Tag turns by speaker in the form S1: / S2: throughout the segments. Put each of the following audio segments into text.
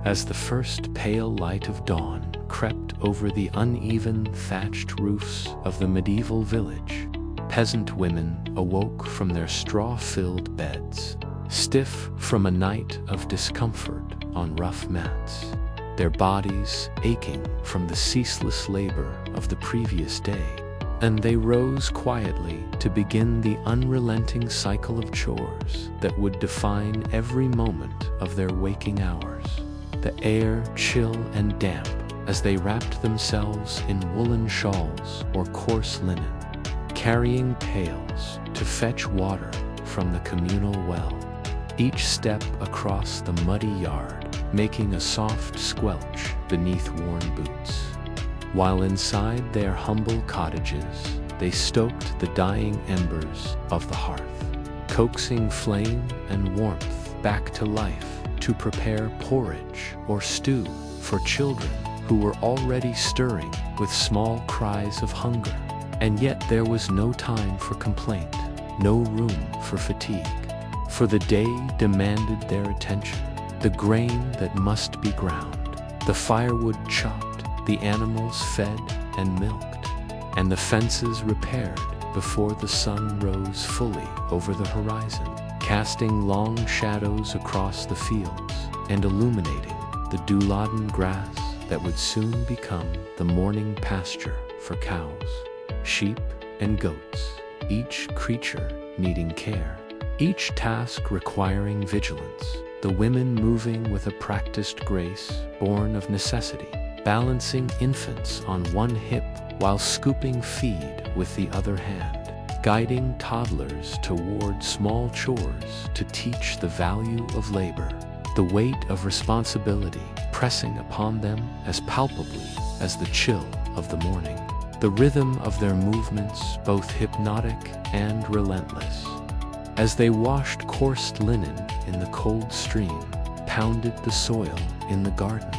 S1: As the first pale light of dawn crept over the uneven thatched roofs of the medieval village, peasant women awoke from their straw-filled beds, stiff from a night of discomfort on rough mats, their bodies aching from the ceaseless labor of the previous day. And they rose quietly to begin the unrelenting cycle of chores that would define every moment of their waking hours. The air chill and damp as they wrapped themselves in woolen shawls or coarse linen, carrying pails to fetch water from the communal well, each step across the muddy yard making a soft squelch beneath worn boots. While inside their humble cottages, they stoked the dying embers of the hearth, coaxing flame and warmth back to life to prepare porridge or stew for children who were already stirring with small cries of hunger. And yet there was no time for complaint, no room for fatigue, for the day demanded their attention. The grain that must be ground, the firewood chopped, the animals fed and milked, and the fences repaired before the sun rose fully over the horizon, casting long shadows across the fields and illuminating the dew-laden grass that would soon become the morning pasture for cows, sheep, and goats, each creature needing care, each task requiring vigilance, the women moving with a practiced grace born of necessity, balancing infants on one hip while scooping feed with the other hand, guiding toddlers toward small chores to teach the value of labor, the weight of responsibility pressing upon them as palpably as the chill of the morning, the rhythm of their movements both hypnotic and relentless. As they washed coarse linen in the cold stream, pounded the soil in the garden,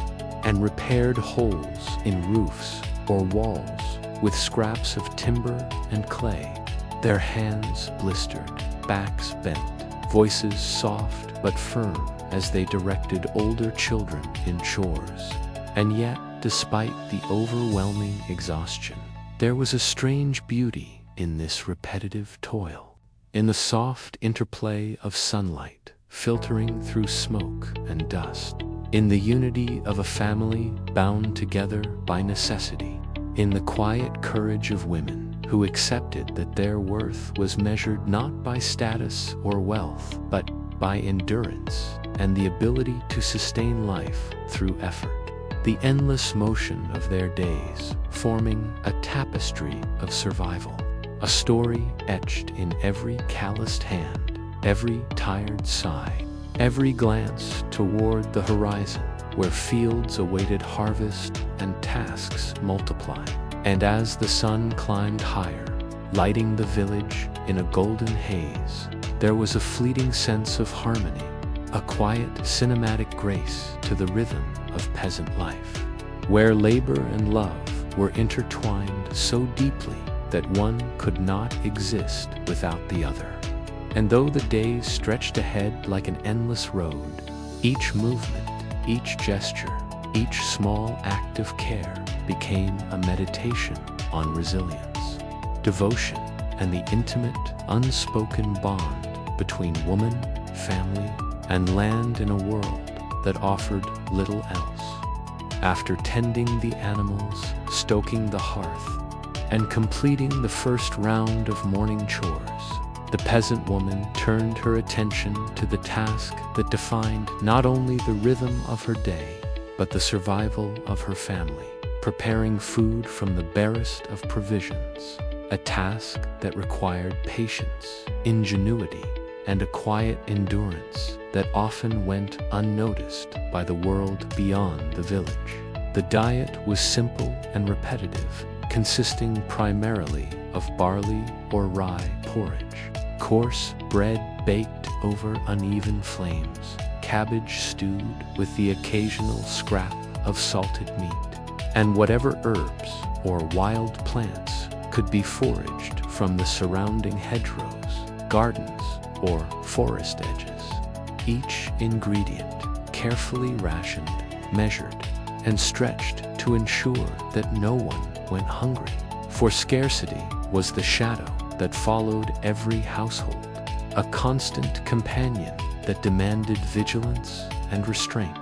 S1: and repaired holes in roofs or walls with scraps of timber and clay, their hands blistered, backs bent, voices soft but firm as they directed older children in chores. And yet, despite the overwhelming exhaustion, there was a strange beauty in this repetitive toil, in the soft interplay of sunlight filtering through smoke and dust, in the unity of a family bound together by necessity, in the quiet courage of women who accepted that their worth was measured not by status or wealth, but by endurance and the ability to sustain life through effort. The endless motion of their days forming a tapestry of survival, a story etched in every calloused hand, every tired sigh, every glance toward the horizon where fields awaited harvest and tasks multiplied. And as the sun climbed higher, lighting the village in a golden haze, there was a fleeting sense of harmony, a quiet cinematic grace to the rhythm of peasant life, where labor and love were intertwined so deeply that one could not exist without the other. And though the days stretched ahead like an endless road, each movement, each gesture, each small act of care became a meditation on resilience, devotion, and the intimate, unspoken bond between woman, family, and land in a world that offered little else. After tending the animals, stoking the hearth, and completing the first round of morning chores, the peasant woman turned her attention to the task that defined not only the rhythm of her day, but the survival of her family, preparing food from the barest of provisions, a task that required patience, ingenuity, and a quiet endurance that often went unnoticed by the world beyond the village. The diet was simple and repetitive, consisting primarily of barley or rye porridge, coarse bread baked over uneven flames, cabbage stewed with the occasional scrap of salted meat, and whatever herbs or wild plants could be foraged from the surrounding hedgerows, gardens, or forest edges. Each ingredient, carefully rationed measured, and stretched to ensure that no one went hungry. For scarcity was the shadow that followed every household, a constant companion that demanded vigilance and restraint.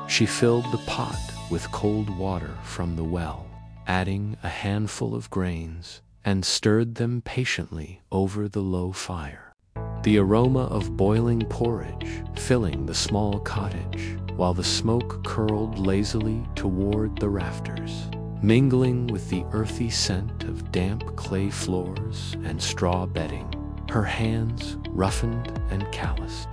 S1: She filled the pot with cold water from the well, adding a handful of grains, and stirred them patiently over the low fire. The aroma of boiling porridge filling the small cottage, while the smoke curled lazily toward the rafters, mingling with the earthy scent of damp clay floors and straw bedding, her hands roughened and calloused,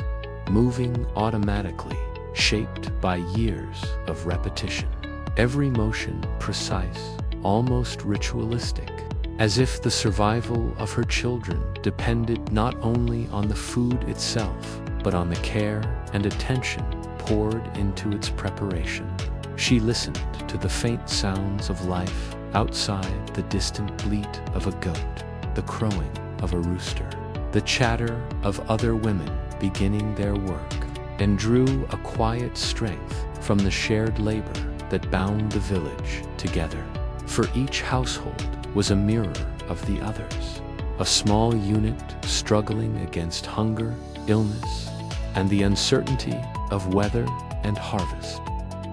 S1: moving automatically, shaped by years of repetition. Every motion precise, almost ritualistic, as if the survival of her children depended not only on the food itself, but on the care and attention poured into its preparation. She listened to the faint sounds of life outside, the distant bleat of a goat, the crowing of a rooster, the chatter of other women beginning their work, and drew a quiet strength from the shared labor that bound the village together. For each household was a mirror of the others, a small unit struggling against hunger, illness, and the uncertainty of weather and harvest.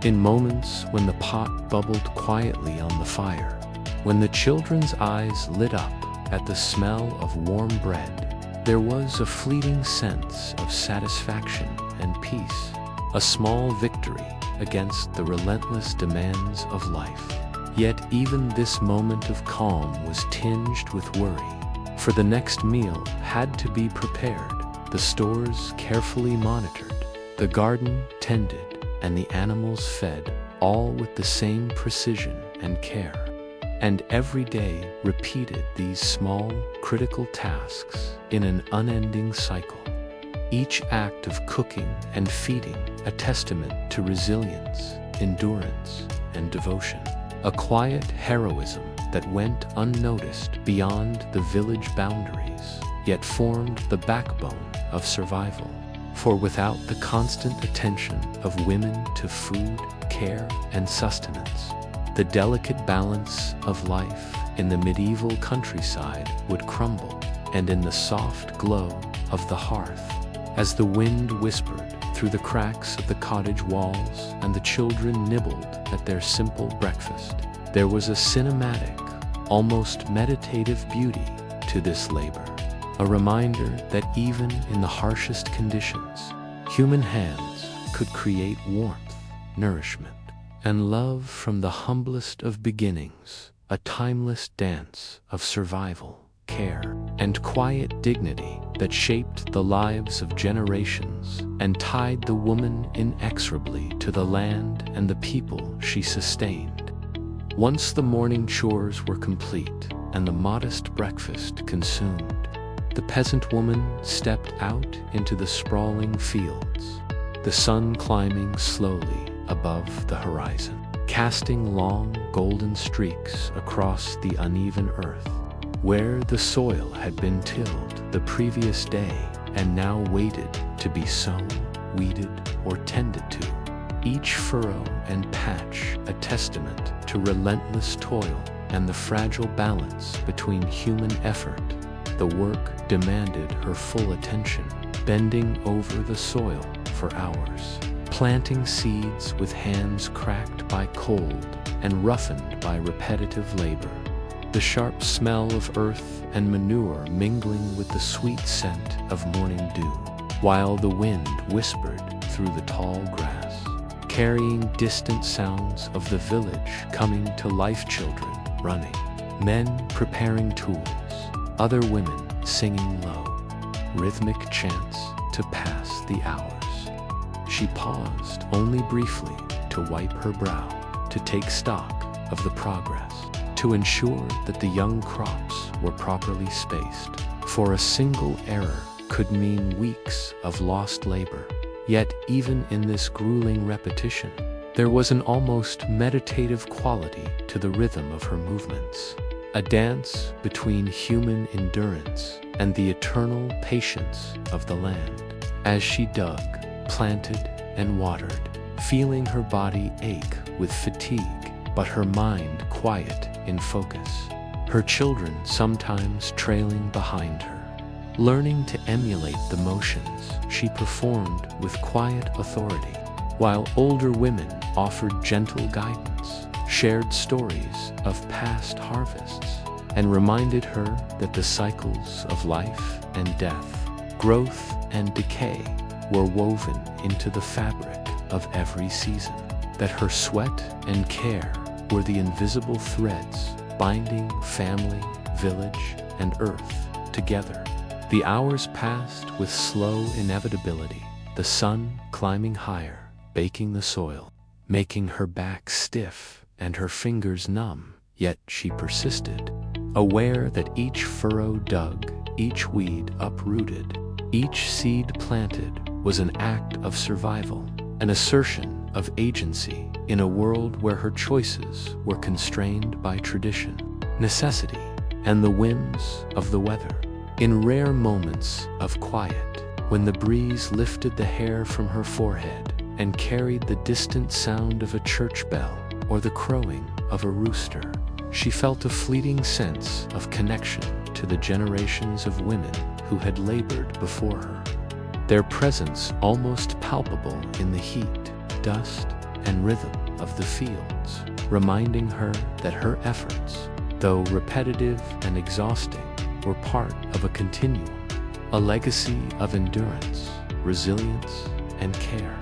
S1: In moments when the pot bubbled quietly on the fire, when the children's eyes lit up at the smell of warm bread, there was a fleeting sense of satisfaction and peace, a small victory against the relentless demands of life. Yet even this moment of calm was tinged with worry, for the next meal had to be prepared, the stores carefully monitored, the garden tended, and the animals fed, all with the same precision and care. And every day repeated these small, critical tasks in an unending cycle, each act of cooking and feeding a testament to resilience, endurance, and devotion. A quiet heroism that went unnoticed beyond the village boundaries, yet formed the backbone of survival. For without the constant attention of women to food, care, and sustenance, the delicate balance of life in the medieval countryside would crumble, and in the soft glow of the hearth, as the wind whispered through the cracks of the cottage walls and the children nibbled at their simple breakfast, there was a cinematic, almost meditative beauty to this labor, a reminder that even in the harshest conditions, human hands could create warmth, nourishment, and love from the humblest of beginnings, a timeless dance of survival, care, and quiet dignity that shaped the lives of generations and tied the woman inexorably to the land and the people she sustained. Once the morning chores were complete and the modest breakfast consumed, the peasant woman stepped out into the sprawling fields, the sun climbing slowly above the horizon, casting long golden streaks across the uneven earth, where the soil had been tilled the previous day and now waited to be sown, weeded, or tended to. Each furrow and patch a testament to relentless toil and the fragile balance between human effort. The work demanded her full attention, bending over the soil for hours, planting seeds with hands cracked by cold and roughened by repetitive labor, the sharp smell of earth and manure mingling with the sweet scent of morning dew, while the wind whispered through the tall grass, carrying distant sounds of the village coming to life, children running, men preparing tools, other women singing low, rhythmic chants to pass the hours. She paused only briefly to wipe her brow, to take stock of the progress, to ensure that the young crops were properly spaced, for a single error could mean weeks of lost labor. Yet even in this grueling repetition, there was an almost meditative quality to the rhythm of her movements, a dance between human endurance and the eternal patience of the land. As she dug, planted, and watered, feeling her body ache with fatigue, but her mind quiet in focus. Her children sometimes trailing behind her. Learning to emulate the motions she performed with quiet authority, while older women offered gentle guidance, shared stories of past harvests, and reminded her that the cycles of life and death, growth and decay were woven into the fabric of every season, that her sweat and care were the invisible threads binding family, village, and earth together. The hours passed with slow inevitability, the sun climbing higher, baking the soil, making her back stiff and her fingers numb, yet she persisted, aware that each furrow dug, each weed uprooted, each seed planted was an act of survival, an assertion of agency in a world where her choices were constrained by tradition, necessity, and the whims of the weather. In rare moments of quiet, when the breeze lifted the hair from her forehead and carried the distant sound of a church bell or the crowing of a rooster, she felt a fleeting sense of connection to the generations of women who had labored before her, their presence almost palpable in the heat, dust, and rhythm of the fields, reminding her that her efforts, though repetitive and exhausting, were part of a continuum, a legacy of endurance, resilience, and care.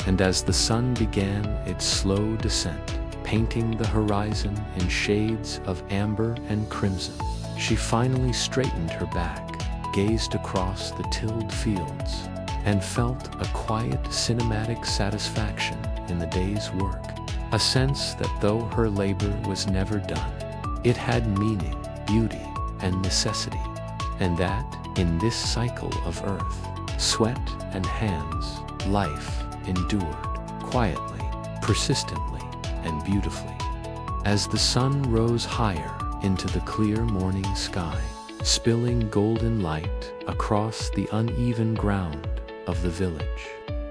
S1: And as the sun began its slow descent, painting the horizon in shades of amber and crimson, she finally straightened her back, gazed across the tilled fields, and felt a quiet cinematic satisfaction in the day's work, a sense that though her labor was never done, it had meaning, beauty, and necessity, and that, in this cycle of earth, sweat and hands, life endured, quietly, persistently, and beautifully. As the sun rose higher into the clear morning sky, spilling golden light across the uneven ground of the village,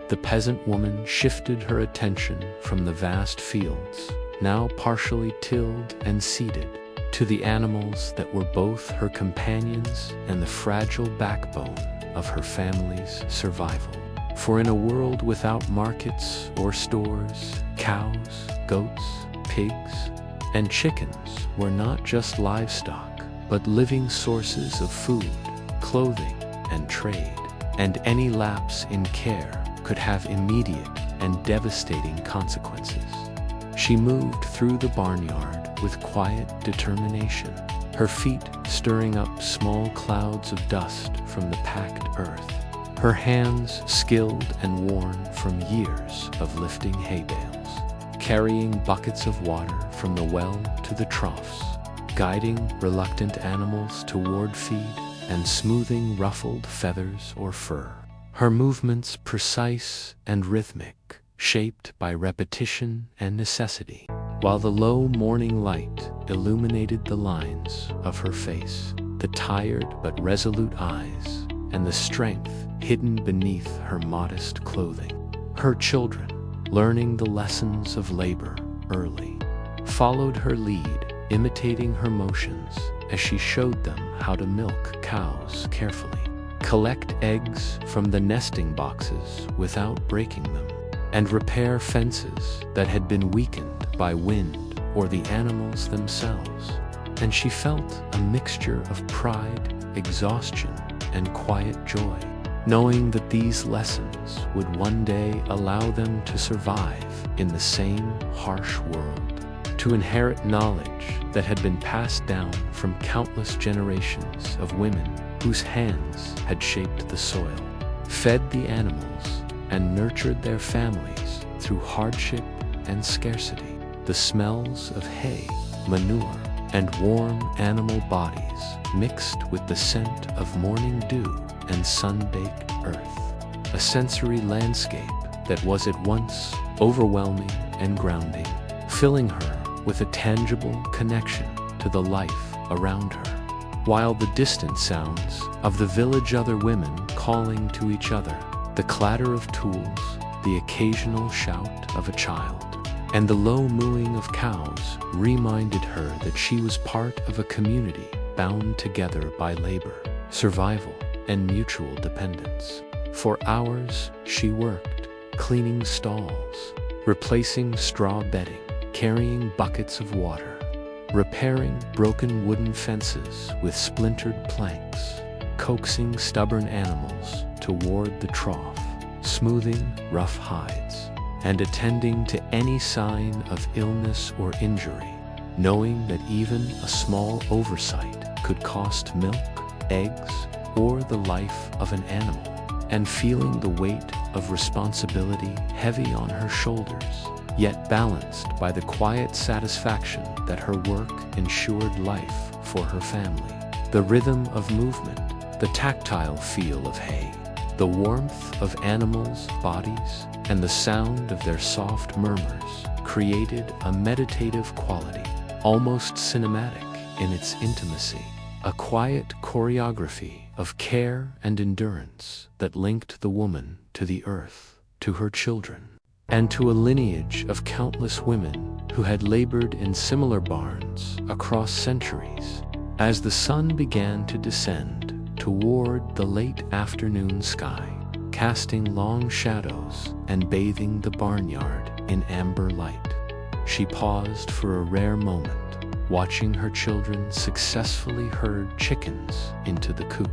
S1: the peasant woman shifted her attention from the vast fields, now partially tilled and seeded, to the animals that were both her companions and the fragile backbone of her family's survival. For in a world without markets or stores, cows, goats, pigs, and chickens were not just livestock, but living sources of food, clothing, and trade, and any lapse in care could have immediate and devastating consequences. She moved through the barnyard with quiet determination, her feet stirring up small clouds of dust from the packed earth, her hands skilled and worn from years of lifting hay bales, carrying buckets of water from the well to the troughs, guiding reluctant animals toward feed, and smoothing ruffled feathers or fur. Her movements precise and rhythmic, shaped by repetition and necessity, while the low morning light illuminated the lines of her face, the tired but resolute eyes, and the strength hidden beneath her modest clothing. Her children, learning the lessons of labor early, followed her lead, imitating her motions as she showed them how to milk cows carefully, collect eggs from the nesting boxes without breaking them, and repair fences that had been weakened by wind or the animals themselves. And she felt a mixture of pride, exhaustion, and quiet joy, knowing that these lessons would one day allow them to survive in the same harsh world, to inherit knowledge that had been passed down from countless generations of women whose hands had shaped the soil, fed the animals, and nurtured their families through hardship and scarcity. The smells of hay, manure, and warm animal bodies mixed with the scent of morning dew and sun-baked earth, a sensory landscape that was at once overwhelming and grounding, filling her with a tangible connection to the life around her, while the distant sounds of the village, other women calling to each other, the clatter of tools, the occasional shout of a child, and the low mooing of cows reminded her that she was part of a community bound together by labor, survival, and mutual dependence. For hours she worked, cleaning stalls, replacing straw bedding, carrying buckets of water, repairing broken wooden fences with splintered planks, coaxing stubborn animals toward the trough, smoothing rough hides, and attending to any sign of illness or injury, knowing that even a small oversight could cost milk, eggs, or the life of an animal, and feeling the weight of responsibility heavy on her shoulders, yet balanced by the quiet satisfaction that her work ensured life for her family. The rhythm of movement, the tactile feel of hay, the warmth of animals' bodies, and the sound of their soft murmurs created a meditative quality, almost cinematic in its intimacy, a quiet choreography of care and endurance that linked the woman to the earth, to her children, and to a lineage of countless women who had labored in similar barns across centuries. As the sun began to descend toward the late afternoon sky, casting long shadows and bathing the barnyard in amber light, she paused for a rare moment, watching her children successfully herd chickens into the coop,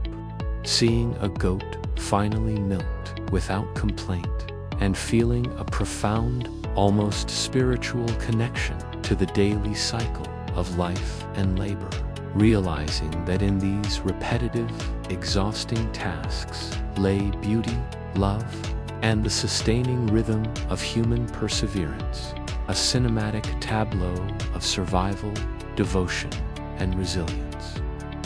S1: seeing a goat finally milked without complaint, and feeling a profound, almost spiritual connection to the daily cycle of life and labor, realizing that in these repetitive, exhausting tasks lay beauty, love, and the sustaining rhythm of human perseverance, a cinematic tableau of survival, devotion, and resilience.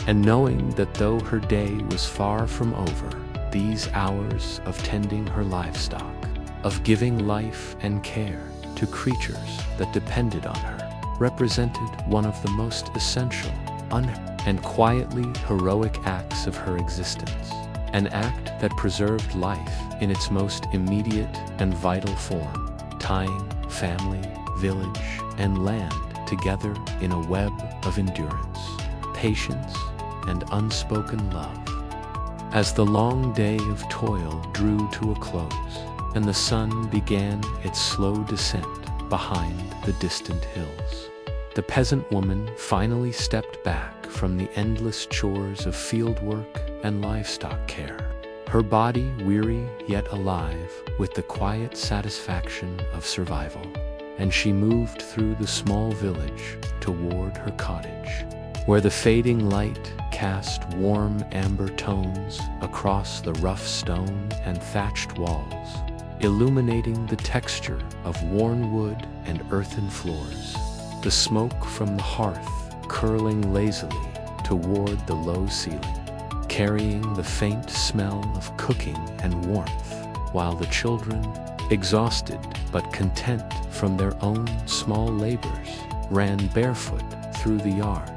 S1: And knowing that though her day was far from over, these hours of tending her livestock, of giving life and care to creatures that depended on her, represented one of the most essential, and quietly heroic acts of her existence, an act that preserved life in its most immediate and vital form, tying family, village, and land together in a web of endurance, patience, and unspoken love. As the long day of toil drew to a close, and the sun began its slow descent behind the distant hills, the peasant woman finally stepped back from the endless chores of fieldwork and livestock care, her body weary yet alive with the quiet satisfaction of survival, and she moved through the small village toward her cottage, where the fading light cast warm amber tones across the rough stone and thatched walls, illuminating the texture of worn wood and earthen floors, the smoke from the hearth curling lazily toward the low ceiling, carrying the faint smell of cooking and warmth, while the children, exhausted but content from their own small labors, ran barefoot through the yard,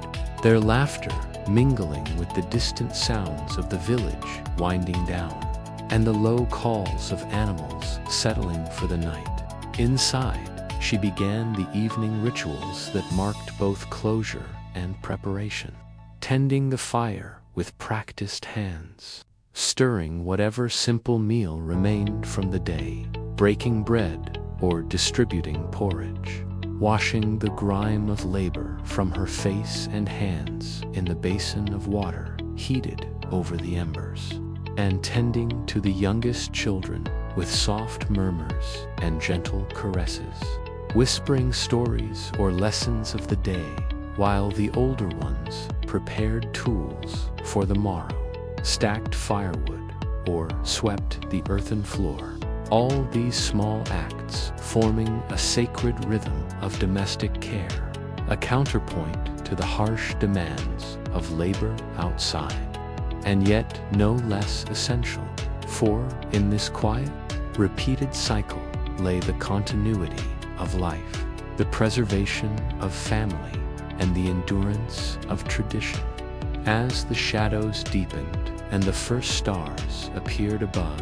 S1: their laughter mingling with the distant sounds of the village winding down, and the low calls of animals settling for the night. Inside, she began the evening rituals that marked both closure and preparation, tending the fire with practiced hands, stirring whatever simple meal remained from the day, breaking bread or distributing porridge, washing the grime of labor from her face and hands in the basin of water heated over the embers, and tending to the youngest children with soft murmurs and gentle caresses, whispering stories or lessons of the day, while the older ones prepared tools for the morrow, stacked firewood, or swept the earthen floor. All these small acts forming a sacred rhythm of domestic care, a counterpoint to the harsh demands of labor outside, and yet no less essential, for in this quiet, repeated cycle lay the continuity of life, the preservation of family, and the endurance of tradition. As the shadows deepened and the first stars appeared above,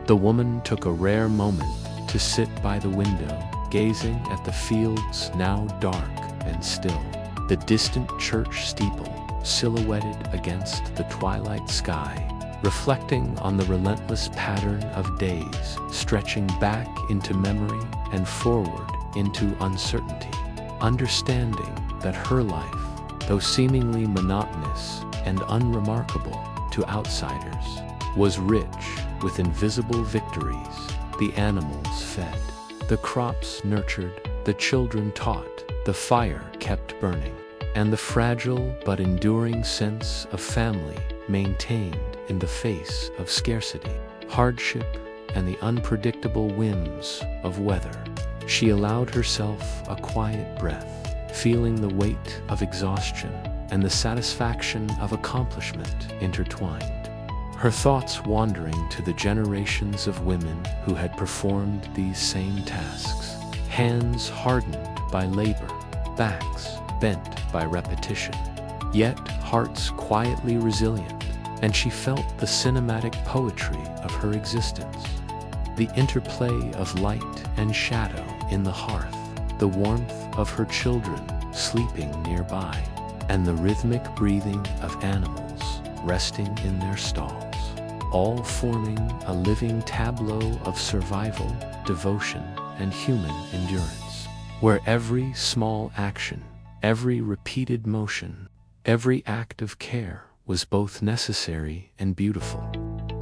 S1: the woman took a rare moment to sit by the window, gazing at the fields now dark and still, the distant church steeple silhouetted against the twilight sky, reflecting on the relentless pattern of days stretching back into memory and forward into uncertainty, understanding that her life, though seemingly monotonous and unremarkable to outsiders, was rich with invisible victories. The animals fed, the crops nurtured, the children taught, the fire kept burning, and the fragile but enduring sense of family maintained in the face of scarcity, hardship, and the unpredictable whims of weather. She allowed herself a quiet breath, feeling the weight of exhaustion and the satisfaction of accomplishment intertwined, her thoughts wandering to the generations of women who had performed these same tasks, hands hardened by labor, backs bent by repetition, yet hearts quietly resilient, and she felt the cinematic poetry of her existence, the interplay of light and shadow in the hearth, the warmth of her children sleeping nearby, and the rhythmic breathing of animals resting in their stalls, all forming a living tableau of survival, devotion, and human endurance, where every small action, every repeated motion, every act of care was both necessary and beautiful,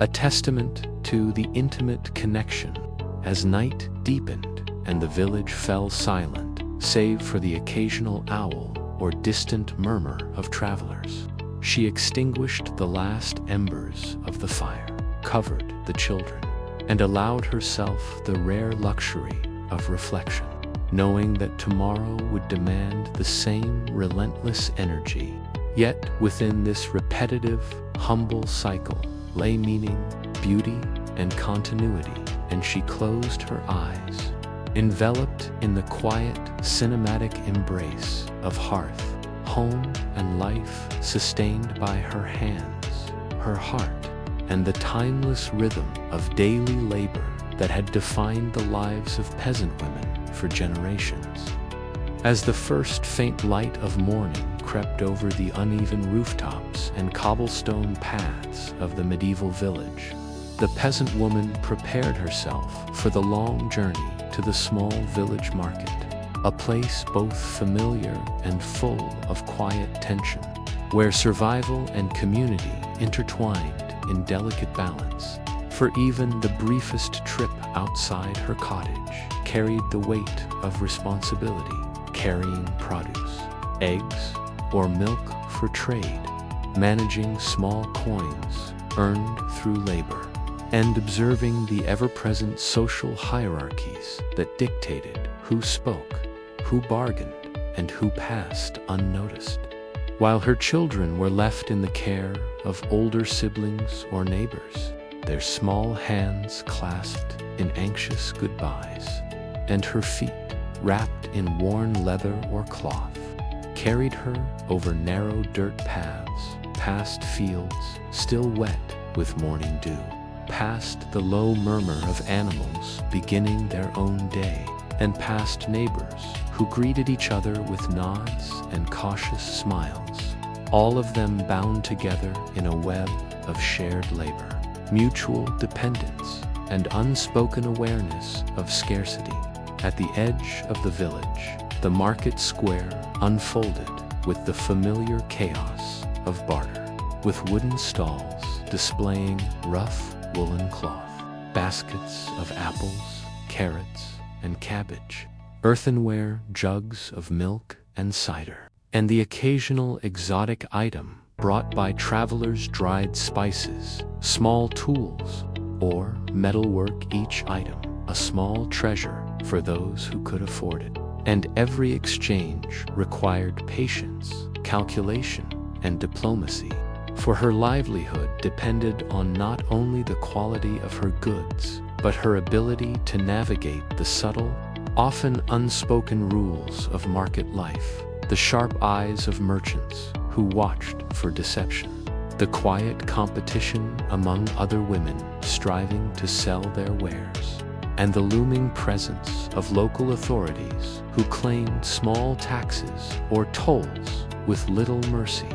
S1: a testament to the intimate connection. As night deepened and the village fell silent, save for the occasional owl or distant murmur of travelers, she extinguished the last embers of the fire, covered the children, and allowed herself the rare luxury of reflection, knowing that tomorrow would demand the same relentless energy. Yet within this repetitive, humble cycle lay meaning, beauty, and continuity, and she closed her eyes, enveloped in the quiet, cinematic embrace of hearth, home, and life sustained by her hands, her heart, and the timeless rhythm of daily labor that had defined the lives of peasant women for generations. As the first faint light of morning crept over the uneven rooftops and cobblestone paths of the medieval village, the peasant woman prepared herself for the long journey to the small village market, a place both familiar and full of quiet tension, where survival and community intertwined in delicate balance. For even the briefest trip outside her cottage carried the weight of responsibility, carrying produce, eggs, or milk for trade, managing small coins earned through labor, and observing the ever-present social hierarchies that dictated who spoke, who bargained, and who passed unnoticed, while her children were left in the care of older siblings or neighbors, their small hands clasped in anxious goodbyes, and her feet, wrapped in worn leather or cloth, carried her over narrow dirt paths, past fields still wet with morning dew, past the low murmur of animals beginning their own day, and past neighbors who greeted each other with nods and cautious smiles, all of them bound together in a web of shared labor, mutual dependence, and unspoken awareness of scarcity. At the edge of the village, the market square unfolded with the familiar chaos of barter, with wooden stalls displaying rough woolen cloth, baskets of apples, carrots, and cabbage, earthenware jugs of milk and cider, and the occasional exotic item brought by travelers, dried spices, small tools, or metalwork, each item a small treasure for those who could afford it. And every exchange required patience, calculation, and diplomacy, for her livelihood depended on not only the quality of her goods, but her ability to navigate the subtle, often unspoken rules of market life, the sharp eyes of merchants who watched for deception, the quiet competition among other women striving to sell their wares, and the looming presence of local authorities who claimed small taxes or tolls with little mercy.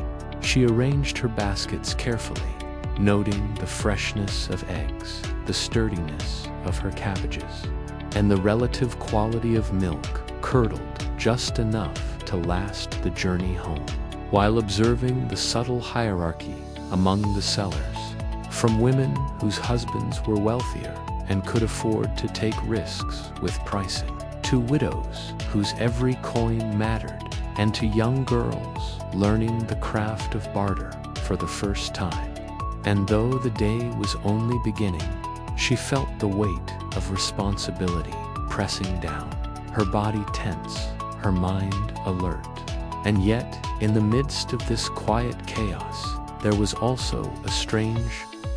S1: She arranged her baskets carefully, noting the freshness of eggs, the sturdiness of her cabbages, and the relative quality of milk curdled just enough to last the journey home, while observing the subtle hierarchy among the sellers, from women whose husbands were wealthier and could afford to take risks with pricing, to widows whose every coin mattered, and to young girls learning the craft of barter for the first time. And though the day was only beginning, she felt the weight of responsibility pressing down, her body tense, her mind alert. And yet, in the midst of this quiet chaos, there was also a strange,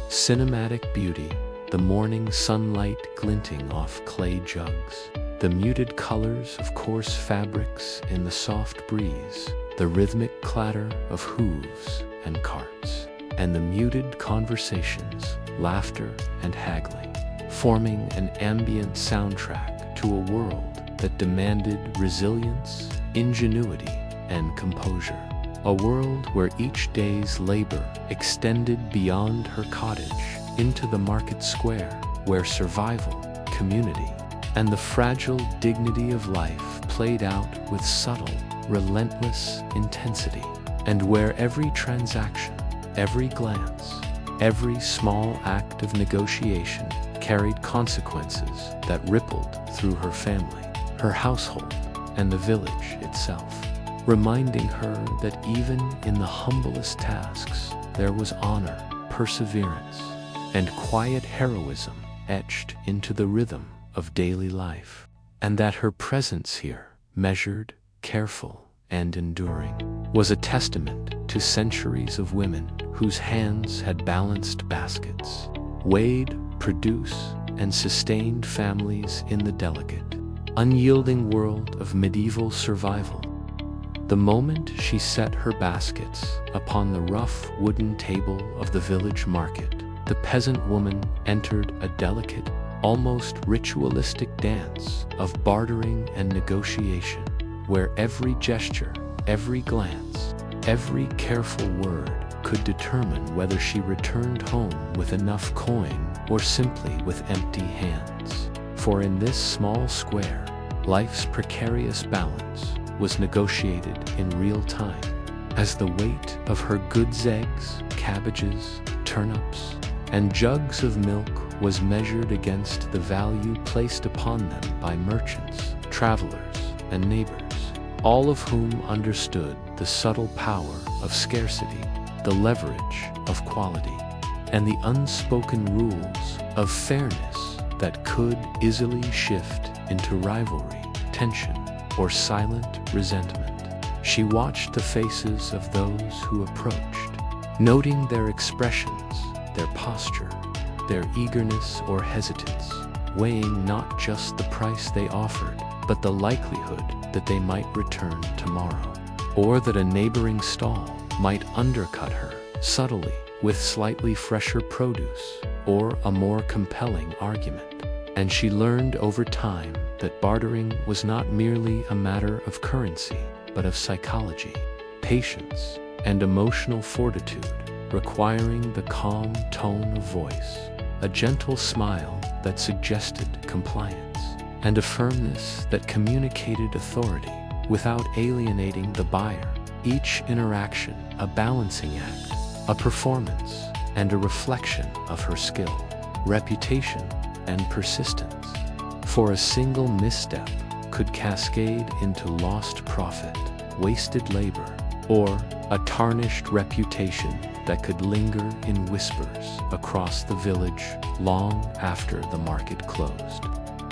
S1: cinematic beauty, the morning sunlight glinting off clay jugs, the muted colors of coarse fabrics in the soft breeze, the rhythmic clatter of hooves and carts, and the muted conversations, laughter and haggling, forming an ambient soundtrack to a world that demanded resilience, ingenuity, and composure. A world where each day's labor extended beyond her cottage into the market square, where survival, community, and the fragile dignity of life played out with subtle, relentless intensity, and where every transaction, every glance, every small act of negotiation carried consequences that rippled through her family, her household, and the village itself, reminding her that even in the humblest tasks there was honor, perseverance, and quiet heroism etched into the rhythm of daily life, and that her presence here, measured, careful, and enduring, was a testament to centuries of women whose hands had balanced baskets, weighed, produced, and sustained families in the delicate, unyielding world of medieval survival. The moment she set her baskets upon the rough wooden table of the village market, the peasant woman entered a delicate, almost ritualistic dance of bartering and negotiation, where every gesture, every glance, every careful word could determine whether she returned home with enough coin or simply with empty hands. For in this small square, life's precarious balance was negotiated in real time, as the weight of her goods, eggs, cabbages, turnips, and jugs of milk was measured against the value placed upon them by merchants, travelers, and neighbors, all of whom understood the subtle power of scarcity, the leverage of quality, and the unspoken rules of fairness that could easily shift into rivalry, tension, or silent resentment. She watched the faces of those who approached, noting their expressions, their posture, their eagerness or hesitance, weighing not just the price they offered, but the likelihood that they might return tomorrow, or that a neighboring stall might undercut her subtly with slightly fresher produce or a more compelling argument. And she learned over time that bartering was not merely a matter of currency, but of psychology, patience, and emotional fortitude, requiring the calm tone of voice, a gentle smile that suggested compliance, and a firmness that communicated authority without alienating the buyer. Each interaction a balancing act, a performance, and a reflection of her skill, reputation, and persistence. For a single misstep could cascade into lost profit, wasted labor, or a tarnished reputation that could linger in whispers across the village long after the market closed.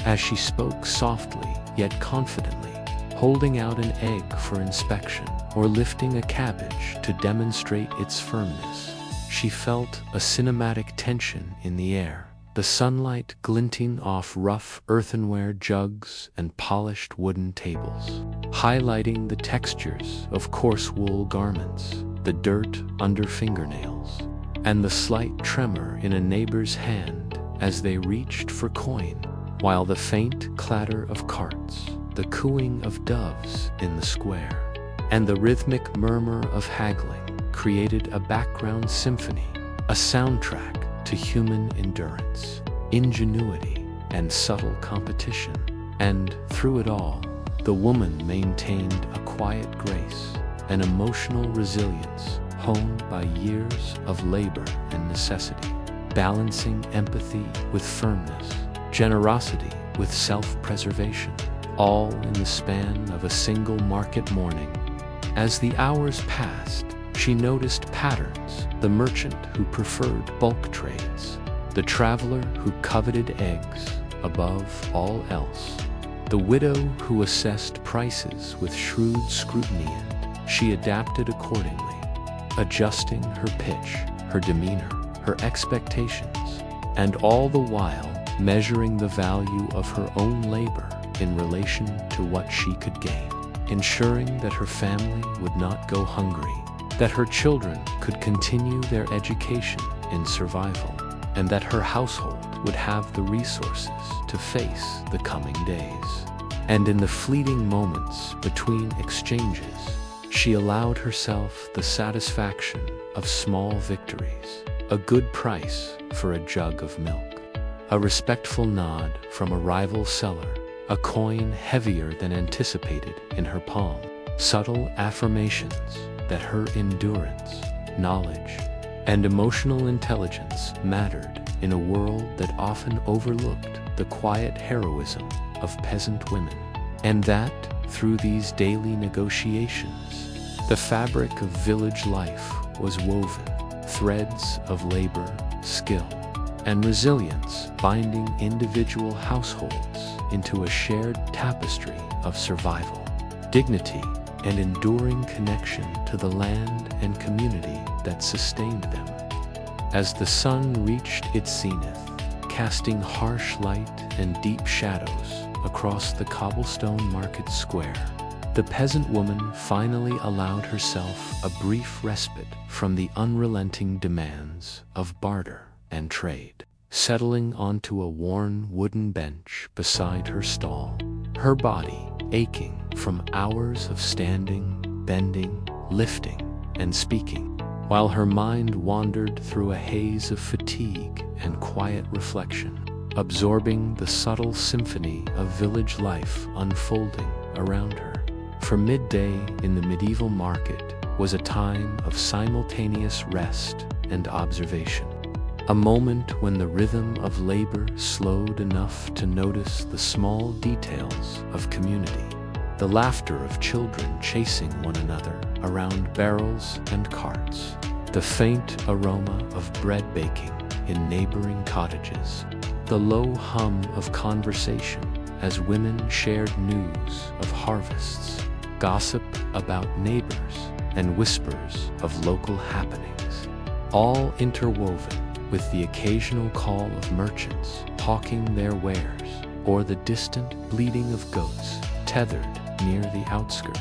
S1: As she spoke softly yet confidently, holding out an egg for inspection or lifting a cabbage to demonstrate its firmness, she felt a cinematic tension in the air, the sunlight glinting off rough earthenware jugs and polished wooden tables, highlighting the textures of coarse wool garments, the dirt under fingernails, and the slight tremor in a neighbor's hand as they reached for coin. while the faint clatter of carts, the cooing of doves in the square, and the rhythmic murmur of haggling created a background symphony, a soundtrack to human endurance, ingenuity, and subtle competition. And through it all, the woman maintained a quiet grace, an emotional resilience honed by years of labor and necessity, balancing empathy with firmness, generosity with self-preservation, all in the span of a single market morning. As the hours passed, she noticed patterns: the merchant who preferred bulk trades, the traveler who coveted eggs above all else, the widow who assessed prices with shrewd scrutiny, and she adapted accordingly, adjusting her pitch, her demeanor, her expectations, and all the while measuring the value of her own labor in relation to what she could gain, ensuring that her family would not go hungry, that her children could continue their education in survival, and that her household would have the resources to face the coming days. And in the fleeting moments between exchanges, she allowed herself the satisfaction of small victories: a good price for a jug of milk, a respectful nod from a rival seller, a coin heavier than anticipated in her palm, subtle affirmations that her endurance, knowledge, and emotional intelligence mattered in a world that often overlooked the quiet heroism of peasant women, and that, through these daily negotiations, the fabric of village life was woven, threads of labor, skill, and resilience binding individual households into a shared tapestry of survival, dignity, and enduring connection to the land and community that sustained them. As the sun reached its zenith, casting harsh light and deep shadows across the cobblestone market square, the peasant woman finally allowed herself a brief respite from the unrelenting demands of barter and trade. Settling onto a worn wooden bench beside her stall, her body aching from hours of standing, bending, lifting, and speaking, while her mind wandered through a haze of fatigue and quiet reflection, absorbing the subtle symphony of village life unfolding around her. For midday in the medieval market was a time of simultaneous rest and observation, a moment when the rhythm of labor slowed enough to notice the small details of community, the laughter of children chasing one another around barrels and carts, the faint aroma of bread baking in neighboring cottages, the low hum of conversation as women shared news of harvests, gossip about neighbors, and whispers of local happenings, all interwoven with the occasional call of merchants hawking their wares, or the distant bleating of goats tethered near the outskirts.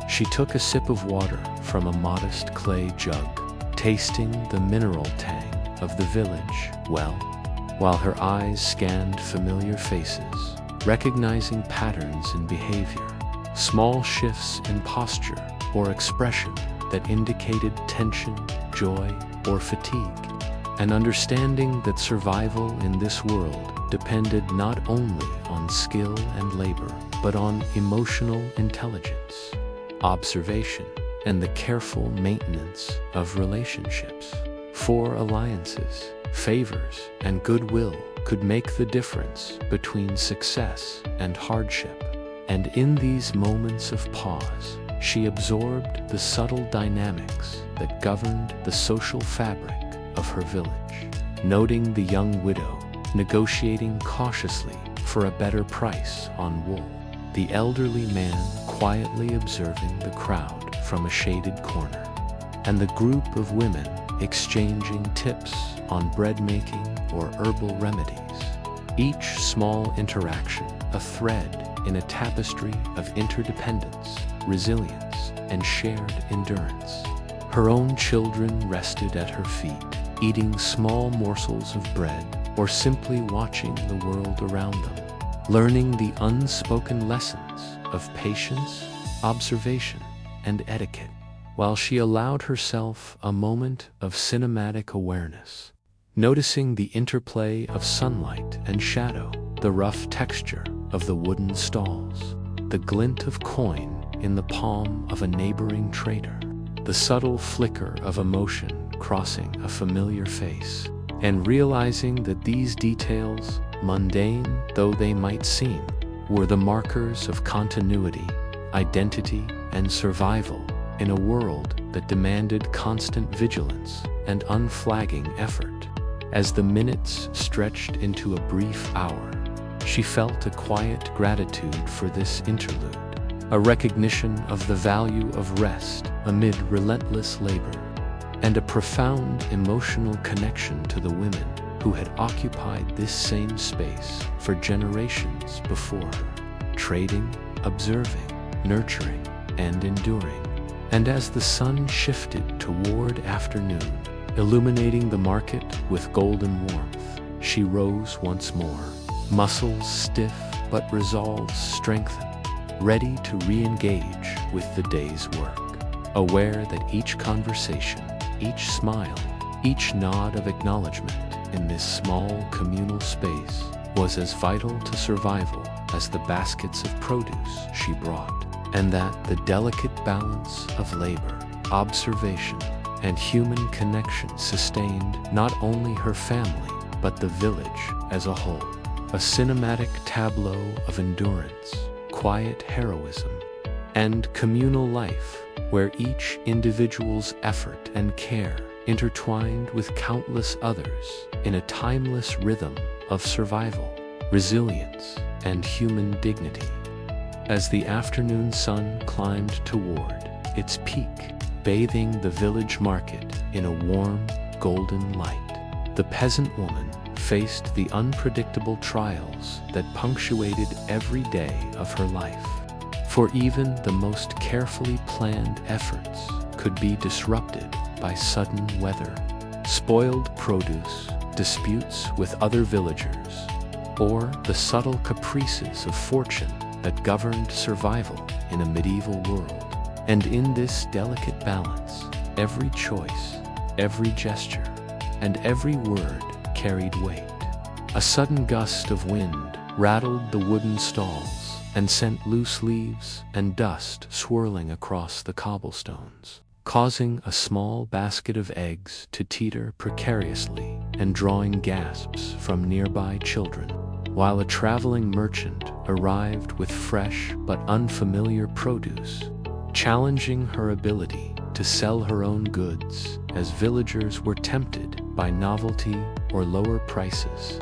S1: She took a sip of water from a modest clay jug, tasting the mineral tang of the village well, while her eyes scanned familiar faces, recognizing patterns in behavior, small shifts in posture or expression that indicated tension, joy, or fatigue, an understanding that survival in this world depended not only on skill and labor, but on emotional intelligence, observation, and the careful maintenance of relationships. For alliances, favors, and goodwill could make the difference between success and hardship. And in these moments of pause, she absorbed the subtle dynamics that governed the social fabric of her village, noting the young widow negotiating cautiously for a better price on wool, the elderly man quietly observing the crowd from a shaded corner, and the group of women exchanging tips on bread making or herbal remedies, each small interaction a thread in a tapestry of interdependence, resilience, and shared endurance. Her own children rested at her feet, eating small morsels of bread or simply watching the world around them, learning the unspoken lessons of patience, observation, and etiquette, while she allowed herself a moment of cinematic awareness, noticing the interplay of sunlight and shadow, the rough texture of the wooden stalls, the glint of coin in the palm of a neighboring trader, the subtle flicker of emotion crossing a familiar face, and realizing that these details, mundane though they might seem, were the markers of continuity, identity, and survival in a world that demanded constant vigilance and unflagging effort. As the minutes stretched into a brief hour, she felt a quiet gratitude for this interlude, a recognition of the value of rest amid relentless labor, and a profound emotional connection to the women who had occupied this same space for generations before her, trading, observing, nurturing, and enduring. And as the sun shifted toward afternoon, illuminating the market with golden warmth, she rose once more, muscles stiff but resolves strengthened, ready to re-engage with the day's work, aware that each conversation, each smile, each nod of acknowledgement in this small communal space was as vital to survival as the baskets of produce she brought, and that the delicate balance of labor, observation, and human connection sustained not only her family but the village as a whole, a cinematic tableau of endurance, quiet heroism, and communal life where each individual's effort and care intertwined with countless others in a timeless rhythm of survival, resilience, and human dignity. As the afternoon sun climbed toward its peak, bathing the village market in a warm, golden light, the peasant woman faced the unpredictable trials that punctuated every day of her life. For even the most carefully planned efforts could be disrupted by sudden weather, spoiled produce, disputes with other villagers, or the subtle caprices of fortune that governed survival in a medieval world. And in this delicate balance, every choice, every gesture, and every word carried weight. A sudden gust of wind rattled the wooden stalls and sent loose leaves and dust swirling across the cobblestones, causing a small basket of eggs to teeter precariously and drawing gasps from nearby children, while a traveling merchant arrived with fresh but unfamiliar produce, challenging her ability to sell her own goods as villagers were tempted by novelty or lower prices.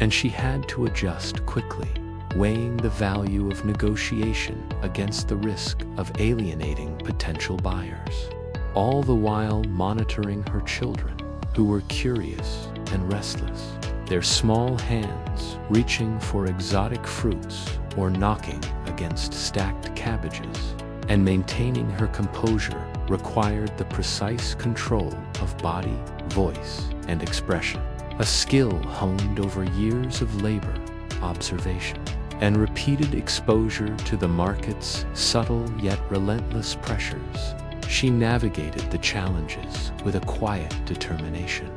S1: And she had to adjust quickly, weighing the value of negotiation against the risk of alienating potential buyers, all the while monitoring her children, who were curious and restless, their small hands reaching for exotic fruits or knocking against stacked cabbages. And maintaining her composure required the precise control of body, voice, and expression, a skill honed over years of labor, observation, and repeated exposure to the market's subtle yet relentless pressures. She navigated the challenges with a quiet determination,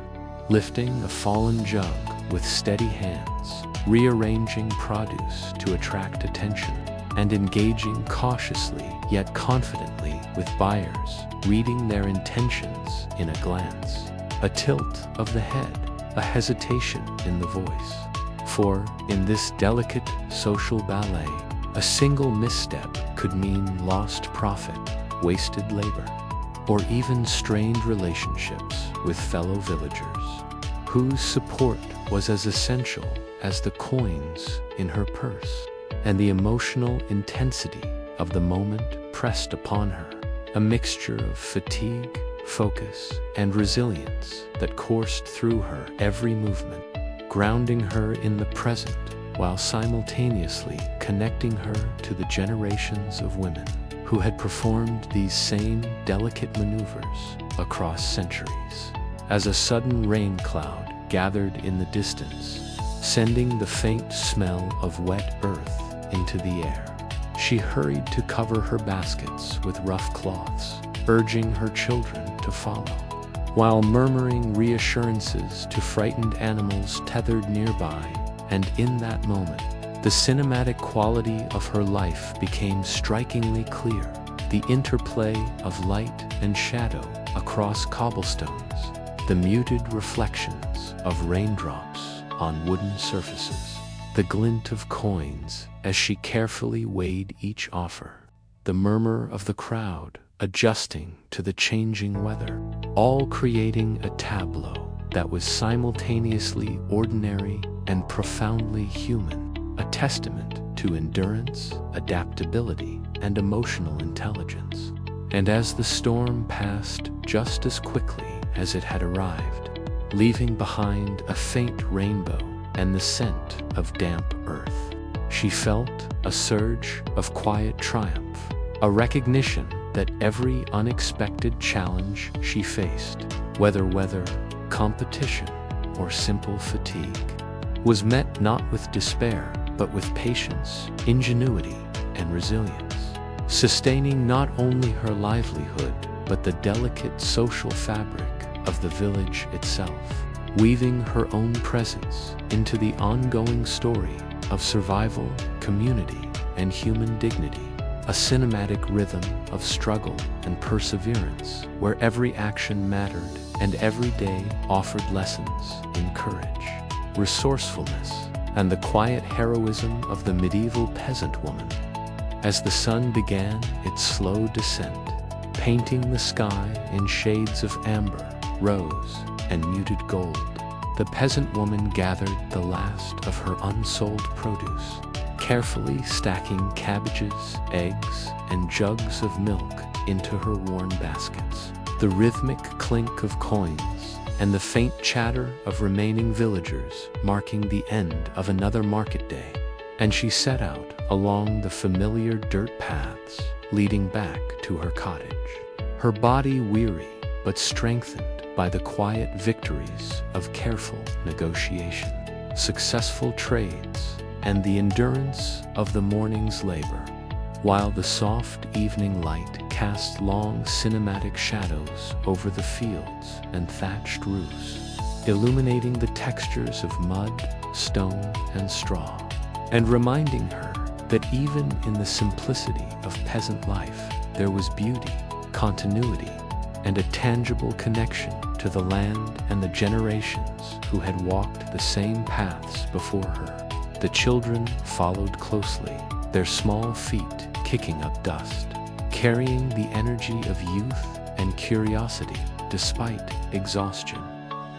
S1: lifting a fallen jug with steady hands, rearranging produce to attract attention, and engaging cautiously yet confidently with buyers, reading their intentions in a glance, a tilt of the head, a hesitation in the voice. For, in this delicate social ballet, a single misstep could mean lost profit, wasted labor, or even strained relationships with fellow villagers, whose support was as essential as the coins in her purse. And the emotional intensity of the moment pressed upon her, a mixture of fatigue, focus, and resilience that coursed through her every movement, grounding her in the present while simultaneously connecting her to the generations of women who had performed these same delicate maneuvers across centuries. As a sudden rain cloud gathered in the distance, sending the faint smell of wet earth into the air. She hurried to cover her baskets with rough cloths, urging her children to follow, while murmuring reassurances to frightened animals tethered nearby. And in that moment, the cinematic quality of her life became strikingly clear. The interplay of light and shadow across cobblestones, the muted reflections of raindrops on wooden surfaces, the glint of coins as she carefully weighed each offer, the murmur of the crowd adjusting to the changing weather, all creating a tableau that was simultaneously ordinary and profoundly human, a testament to endurance, adaptability, and emotional intelligence. And as the storm passed just as quickly as it had arrived, leaving behind a faint rainbow and the scent of damp earth, she felt a surge of quiet triumph, a recognition that every unexpected challenge she faced, whether weather, competition, or simple fatigue, was met not with despair, but with patience, ingenuity, and resilience, sustaining not only her livelihood, but the delicate social fabric of the village itself, weaving her own presence into the ongoing story of survival, community, and human dignity, a cinematic rhythm of struggle and perseverance where every action mattered and every day offered lessons in courage, resourcefulness, and the quiet heroism of the medieval peasant woman. As the sun began its slow descent, painting the sky in shades of amber, rose, and muted gold, the peasant woman gathered the last of her unsold produce, carefully stacking cabbages, eggs, and jugs of milk into her worn baskets. The rhythmic clink of coins and the faint chatter of remaining villagers marking the end of another market day, and she set out along the familiar dirt paths leading back to her cottage, her body weary but strengthened by the quiet victories of careful negotiation, successful trades, and the endurance of the morning's labor, while the soft evening light cast long cinematic shadows over the fields and thatched roofs, illuminating the textures of mud, stone, and straw, and reminding her that even in the simplicity of peasant life, there was beauty, continuity, and a tangible connection to the land and the generations who had walked the same paths before her. The children followed closely, their small feet kicking up dust, carrying the energy of youth and curiosity despite exhaustion,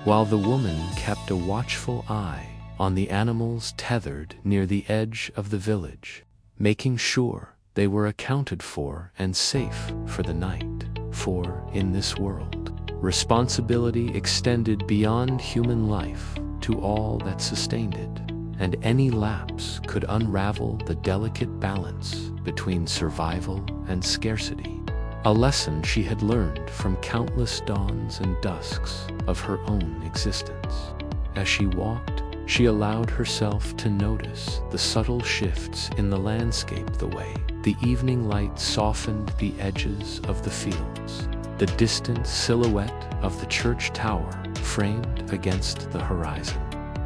S1: while the woman kept a watchful eye on the animals tethered near the edge of the village, making sure they were accounted for and safe for the night. For, in this world, responsibility extended beyond human life to all that sustained it, and any lapse could unravel the delicate balance between survival and scarcity, a lesson she had learned from countless dawns and dusks of her own existence. As she walked, she allowed herself to notice the subtle shifts in the landscape, the way the evening light softened the edges of the fields, the distant silhouette of the church tower framed against the horizon,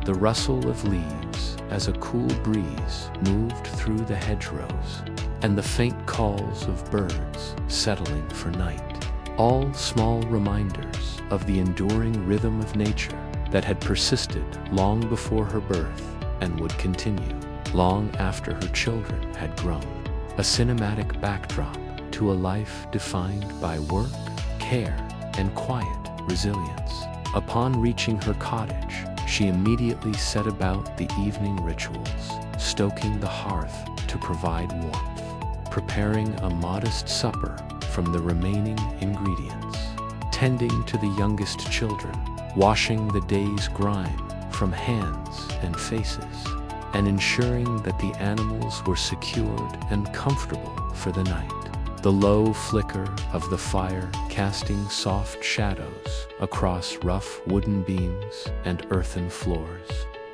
S1: the rustle of leaves as a cool breeze moved through the hedgerows, and the faint calls of birds settling for night, all small reminders of the enduring rhythm of nature that had persisted long before her birth and would continue long after her children had grown. A cinematic backdrop to a life defined by work, care, and quiet resilience. Upon reaching her cottage, she immediately set about the evening rituals, stoking the hearth to provide warmth, preparing a modest supper from the remaining ingredients, tending to the youngest children, washing the day's grime from hands and faces, and ensuring that the animals were secured and comfortable for the night. The low flicker of the fire casting soft shadows across rough wooden beams and earthen floors,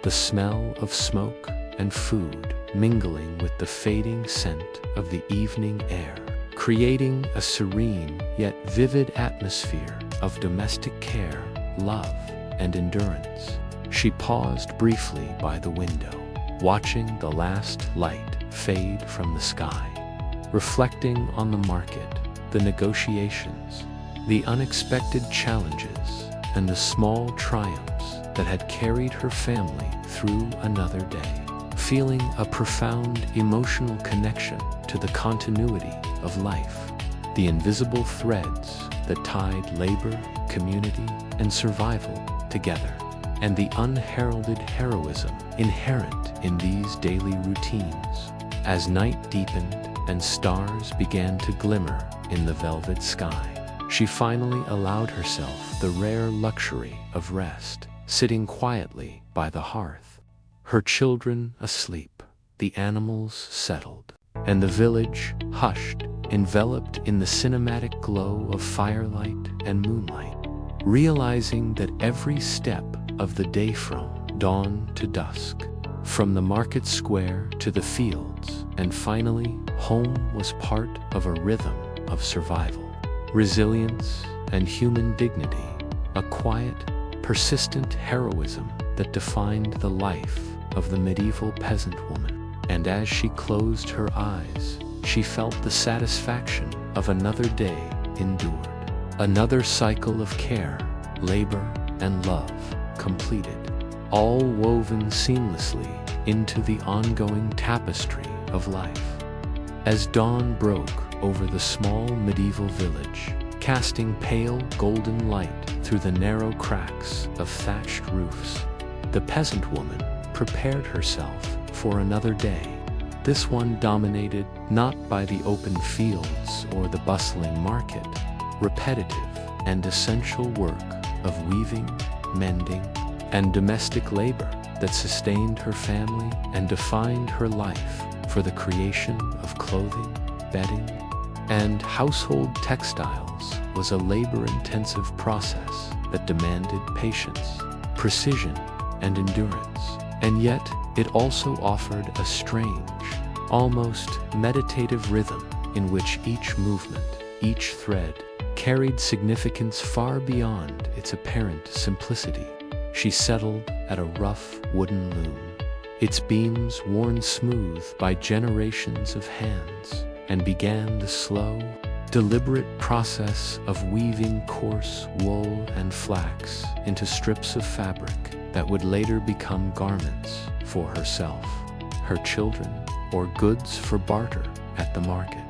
S1: the smell of smoke and food mingling with the fading scent of the evening air, creating a serene yet vivid atmosphere of domestic care, love, and endurance. She paused briefly by the window, watching the last light fade from the sky, reflecting on the market, the negotiations, the unexpected challenges, and the small triumphs that had carried her family through another day, feeling a profound emotional connection to the continuity of life, the invisible threads that tied labor, community, and survival together, and the unheralded heroism inherent in these daily routines. As night deepened and stars began to glimmer in the velvet sky, she finally allowed herself the rare luxury of rest, sitting quietly by the hearth, her children asleep, the animals settled, and the village hushed, enveloped in the cinematic glow of firelight and moonlight, realizing that every step of the day from dawn to dusk, from the market square to the fields, and finally home was part of a rhythm of survival, resilience, and human dignity, a quiet, persistent heroism that defined the life of the medieval peasant woman. And as she closed her eyes, she felt the satisfaction of another day endured, another cycle of care, labor, and love completed, all woven seamlessly into the ongoing tapestry of life. As dawn broke over the small medieval village, casting pale golden light through the narrow cracks of thatched roofs, the peasant woman prepared herself for another day. This one dominated not by the open fields or the bustling market, repetitive and essential work of weaving, mending, and domestic labor that sustained her family and defined her life for the creation of clothing, bedding, and household textiles was a labor-intensive process that demanded patience, precision, and endurance. And yet, it also offered a strange, almost meditative rhythm in which each movement, each thread, carried significance far beyond its apparent simplicity. She settled at a rough wooden loom, its beams worn smooth by generations of hands, and began the slow, deliberate process of weaving coarse wool and flax into strips of fabric that would later become garments for herself, her children, or goods for barter at the market.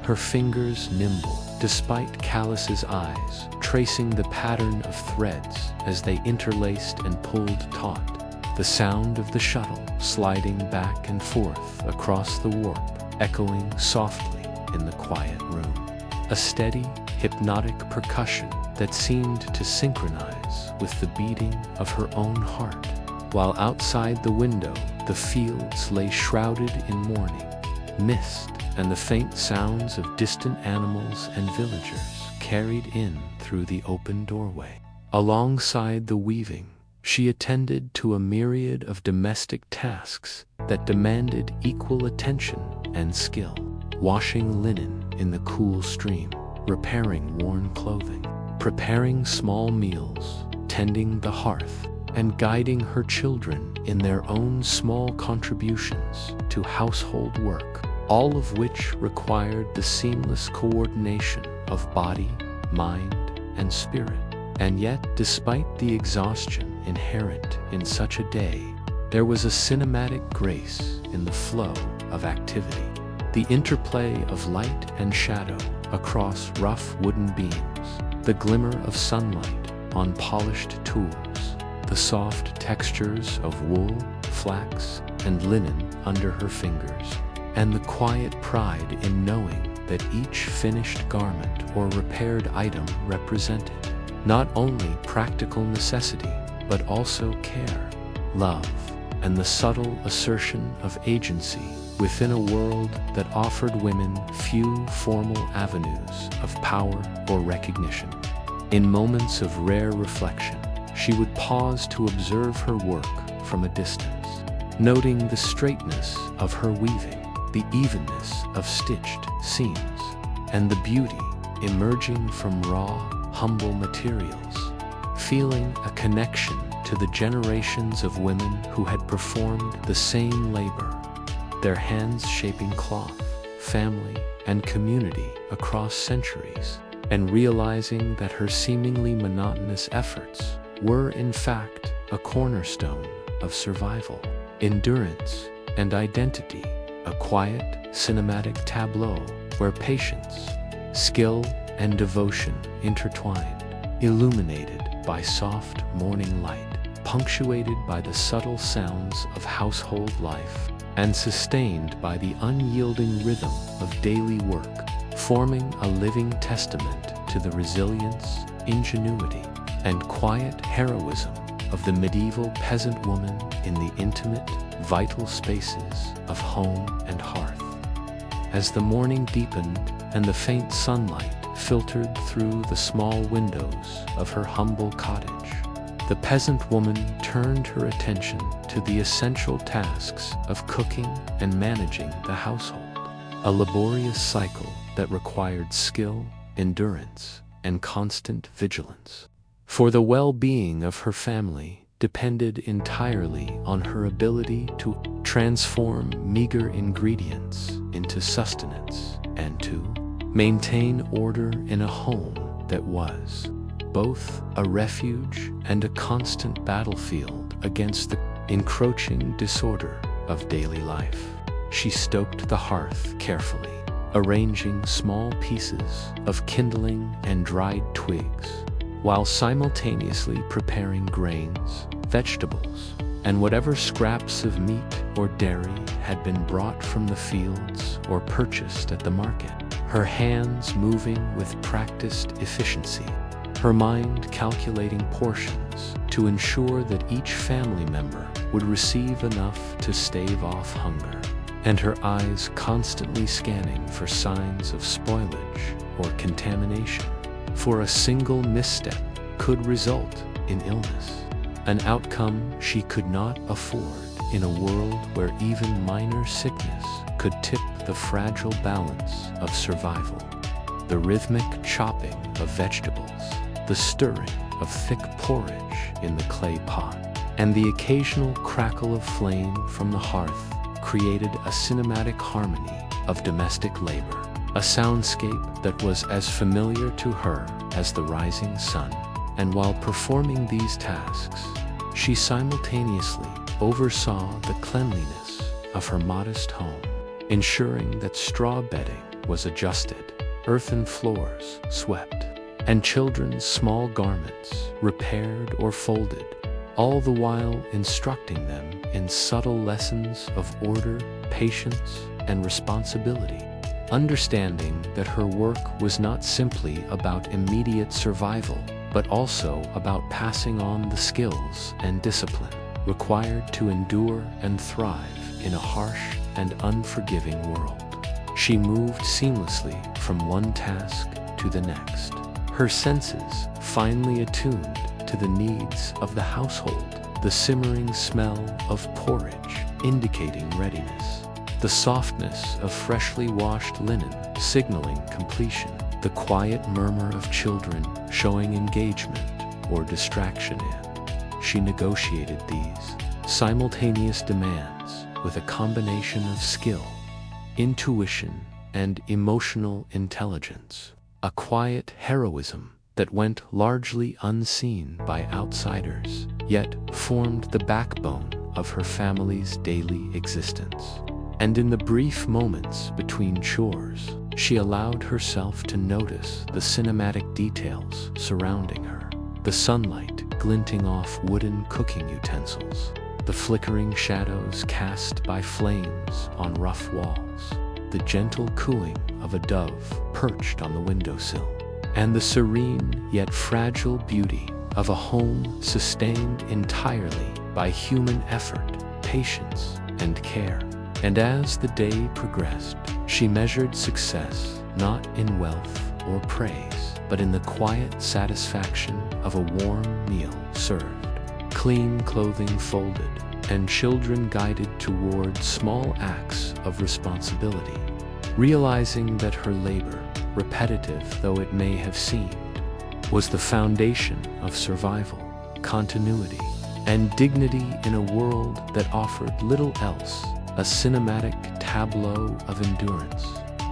S1: Her fingers nimble, despite calloused eyes, tracing the pattern of threads as they interlaced and pulled taut, the sound of the shuttle sliding back and forth across the warp, echoing softly in the quiet room. A steady, hypnotic percussion that seemed to synchronize with the beating of her own heart, while outside the window the fields lay shrouded in mourning, mist and the faint sounds of distant animals and villagers carried in through the open doorway. Alongside the weaving, she attended to a myriad of domestic tasks that demanded equal attention and skill, washing linen in the cool stream, repairing worn clothing, preparing small meals, tending the hearth, and guiding her children in their own small contributions to household work, all of which required the seamless coordination of body, mind, and spirit. And yet, despite the exhaustion inherent in such a day, there was a cinematic grace in the flow of activity. The interplay of light and shadow across rough wooden beams, the glimmer of sunlight on polished tools, the soft textures of wool, flax, and linen under her fingers, and the quiet pride in knowing that each finished garment or repaired item represented not only practical necessity, but also care, love, and the subtle assertion of agency within a world that offered women few formal avenues of power or recognition. In moments of rare reflection, she would pause to observe her work from a distance, noting the straightness of her weaving, the evenness of stitched seams, and the beauty emerging from raw, humble materials, feeling a connection to the generations of women who had performed the same labor, their hands shaping cloth, family, and community across centuries, and realizing that her seemingly monotonous efforts were in fact a cornerstone of survival, endurance, and identity, a quiet, cinematic tableau where patience, skill, and devotion intertwined, illuminated by soft morning light, punctuated by the subtle sounds of household life, and sustained by the unyielding rhythm of daily work, forming a living testament to the resilience, ingenuity, and quiet heroism of the medieval peasant woman in the intimate, vital spaces of home and hearth. As the morning deepened and the faint sunlight filtered through the small windows of her humble cottage, the peasant woman turned her attention to the essential tasks of cooking and managing the household, a laborious cycle that required skill, endurance, and constant vigilance. For the well-being of her family depended entirely on her ability to transform meager ingredients into sustenance and to maintain order in a home that was both a refuge and a constant battlefield against the encroaching disorder of daily life. She stoked the hearth carefully, arranging small pieces of kindling and dried twigs, while simultaneously preparing grains, vegetables, and whatever scraps of meat or dairy had been brought from the fields or purchased at the market, her hands moving with practiced efficiency, her mind calculating portions to ensure that each family member would receive enough to stave off hunger, and her eyes constantly scanning for signs of spoilage or contamination. For a single misstep could result in illness, an outcome she could not afford in a world where even minor sickness could tip the fragile balance of survival. The rhythmic chopping of vegetables, the stirring of thick porridge in the clay pot, and the occasional crackle of flame from the hearth created a cinematic harmony of domestic labor, a soundscape that was as familiar to her as the rising sun. And while performing these tasks, she simultaneously oversaw the cleanliness of her modest home, ensuring that straw bedding was adjusted, earthen floors swept, and children's small garments repaired or folded, all the while instructing them in subtle lessons of order, patience, and responsibility, understanding that her work was not simply about immediate survival, but also about passing on the skills and discipline required to endure and thrive in a harsh and unforgiving world. She moved seamlessly from one task to the next, her senses finely attuned to the needs of the household, the simmering smell of porridge indicating readiness, the softness of freshly washed linen signaling completion, the quiet murmur of children showing engagement or distraction, and she negotiated these simultaneous demands with a combination of skill, intuition, and emotional intelligence, a quiet heroism that went largely unseen by outsiders, yet formed the backbone of her family's daily existence. And in the brief moments between chores, she allowed herself to notice the cinematic details surrounding her, the sunlight glinting off wooden cooking utensils, the flickering shadows cast by flames on rough walls, the gentle cooing of a dove perched on the windowsill, and the serene yet fragile beauty of a home sustained entirely by human effort, patience, and care. And as the day progressed, she measured success not in wealth or praise, but in the quiet satisfaction of a warm meal served, clean clothing folded, and children guided toward small acts of responsibility, realizing that her labor, repetitive though it may have seemed, was the foundation of survival, continuity, and dignity in a world that offered little else, a cinematic tableau of endurance,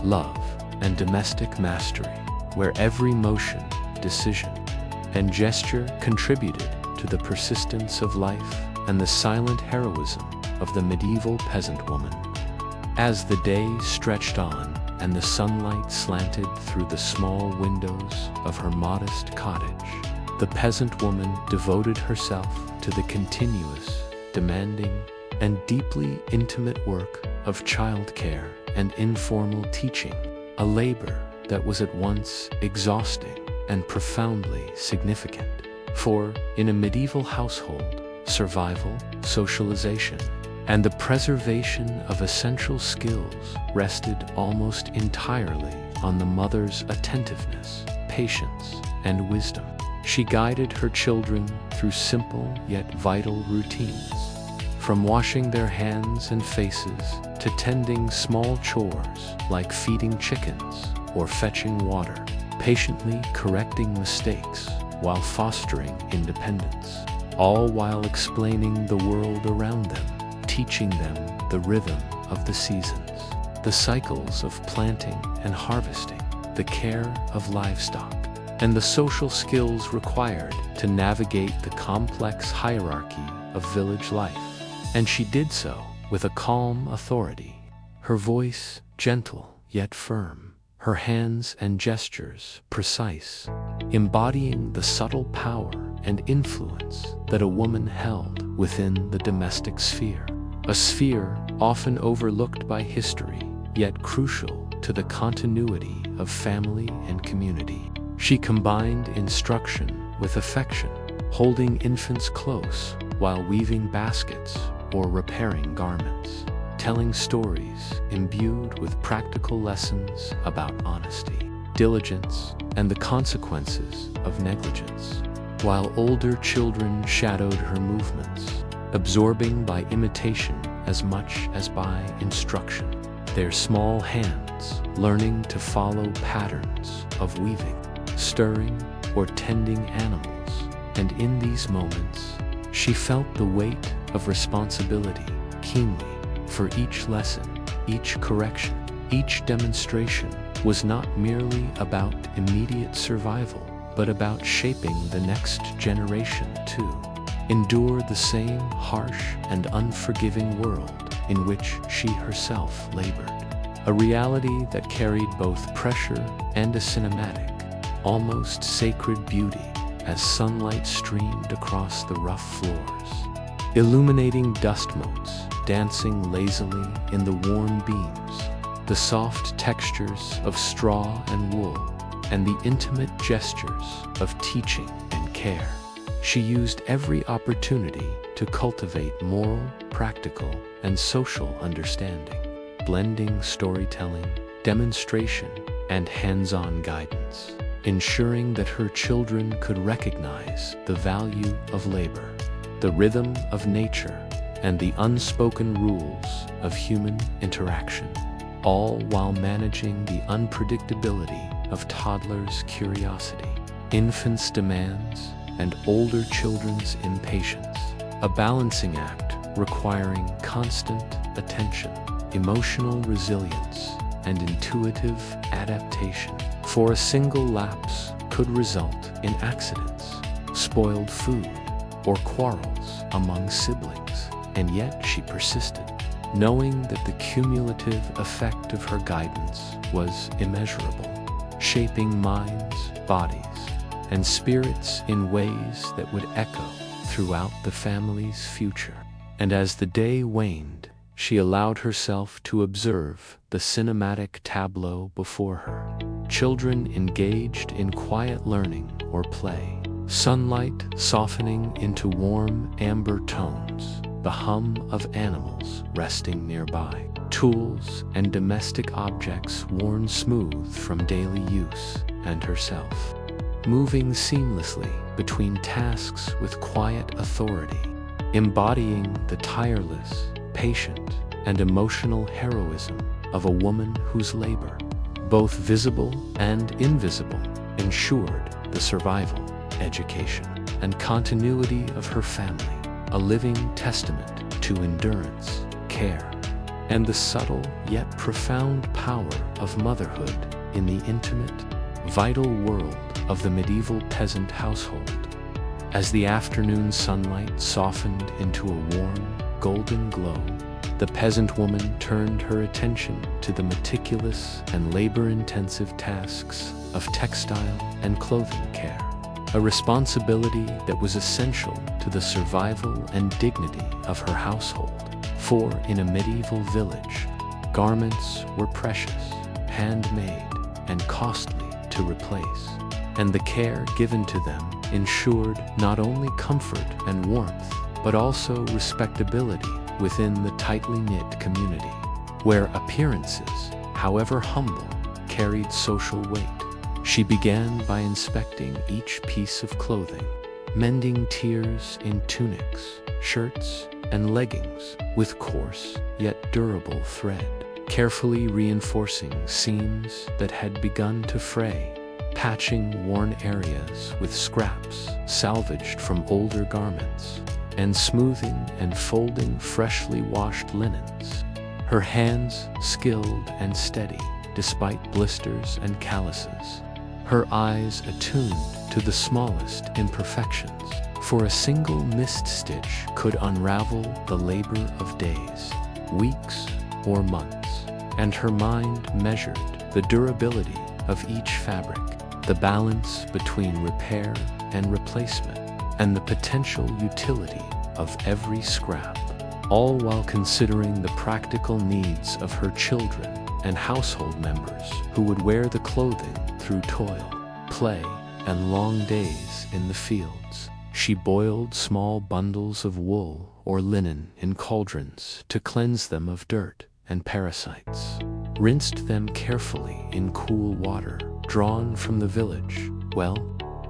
S1: love, and domestic mastery, where every motion, decision, and gesture contributed to the persistence of life and the silent heroism of the medieval peasant woman. As the day stretched on and the sunlight slanted through the small windows of her modest cottage, the peasant woman devoted herself to the continuous, demanding, and deeply intimate work of childcare and informal teaching, a labor that was at once exhausting and profoundly significant. For, in a medieval household, survival, socialization, and the preservation of essential skills rested almost entirely on the mother's attentiveness, patience, and wisdom. She guided her children through simple yet vital routines, from washing their hands and faces to tending small chores like feeding chickens or fetching water, patiently correcting mistakes while fostering independence, all while explaining the world around them, teaching them the rhythm of the seasons, the cycles of planting and harvesting, the care of livestock, and the social skills required to navigate the complex hierarchy of village life. And she did so with a calm authority, her voice gentle yet firm, her hands and gestures precise, embodying the subtle power and influence that a woman held within the domestic sphere, a sphere often overlooked by history, yet crucial to the continuity of family and community. She combined instruction with affection, holding infants close while weaving baskets or repairing garments, telling stories imbued with practical lessons about honesty, diligence, and the consequences of negligence, while older children shadowed her movements, absorbing by imitation as much as by instruction, their small hands learning to follow patterns of weaving, stirring, or tending animals. And in these moments, she felt the weight of responsibility keenly, for each lesson, each correction, each demonstration was not merely about immediate survival, but about shaping the next generation to endure the same harsh and unforgiving world in which she herself labored, a reality that carried both pressure and a cinematic, almost sacred beauty as sunlight streamed across the rough floors, illuminating dust motes dancing lazily in the warm beams, the soft textures of straw and wool, and the intimate gestures of teaching and care. She used every opportunity to cultivate moral, practical, and social understanding, blending storytelling, demonstration, and hands-on guidance, ensuring that her children could recognize the value of labor, the rhythm of nature, and the unspoken rules of human interaction, all while managing the unpredictability of toddlers' curiosity, infants' demands, and older children's impatience, a balancing act requiring constant attention, emotional resilience, and intuitive adaptation. For a single lapse could result in accidents, spoiled food, or quarrels among siblings. And yet she persisted, knowing that the cumulative effect of her guidance was immeasurable, shaping minds, bodies, and spirits in ways that would echo throughout the family's future. And as the day waned, she allowed herself to observe the cinematic tableau before her. Children engaged in quiet learning or play, sunlight softening into warm amber tones, the hum of animals resting nearby, tools and domestic objects worn smooth from daily use, and herself, moving seamlessly between tasks with quiet authority, embodying the tireless, patient, and emotional heroism of a woman whose labor, both visible and invisible, ensured the survival, education, and continuity of her family, a living testament to endurance, care, and the subtle yet profound power of motherhood in the intimate, vital world of the medieval peasant household. As the afternoon sunlight softened into a warm, golden glow, the peasant woman turned her attention to the meticulous and labor-intensive tasks of textile and clothing care, a responsibility that was essential to the survival and dignity of her household. For in a medieval village, garments were precious, handmade, and costly to replace, and the care given to them ensured not only comfort and warmth, but also respectability within the tightly knit community, where appearances, however humble, carried social weight. She began by inspecting each piece of clothing, mending tears in tunics, shirts, and leggings with coarse yet durable thread, carefully reinforcing seams that had begun to fray, patching worn areas with scraps salvaged from older garments, and smoothing and folding freshly washed linens. Her hands skilled and steady despite blisters and calluses, her eyes attuned to the smallest imperfections, for a single missed stitch could unravel the labor of days, weeks, or months, and her mind measured the durability of each fabric, the balance between repair and replacement, and the potential utility of every scrap, all while considering the practical needs of her children and household members who would wear the clothing through toil, play, and long days in the fields. She boiled small bundles of wool or linen in cauldrons to cleanse them of dirt and parasites, rinsed them carefully in cool water drawn from the village well,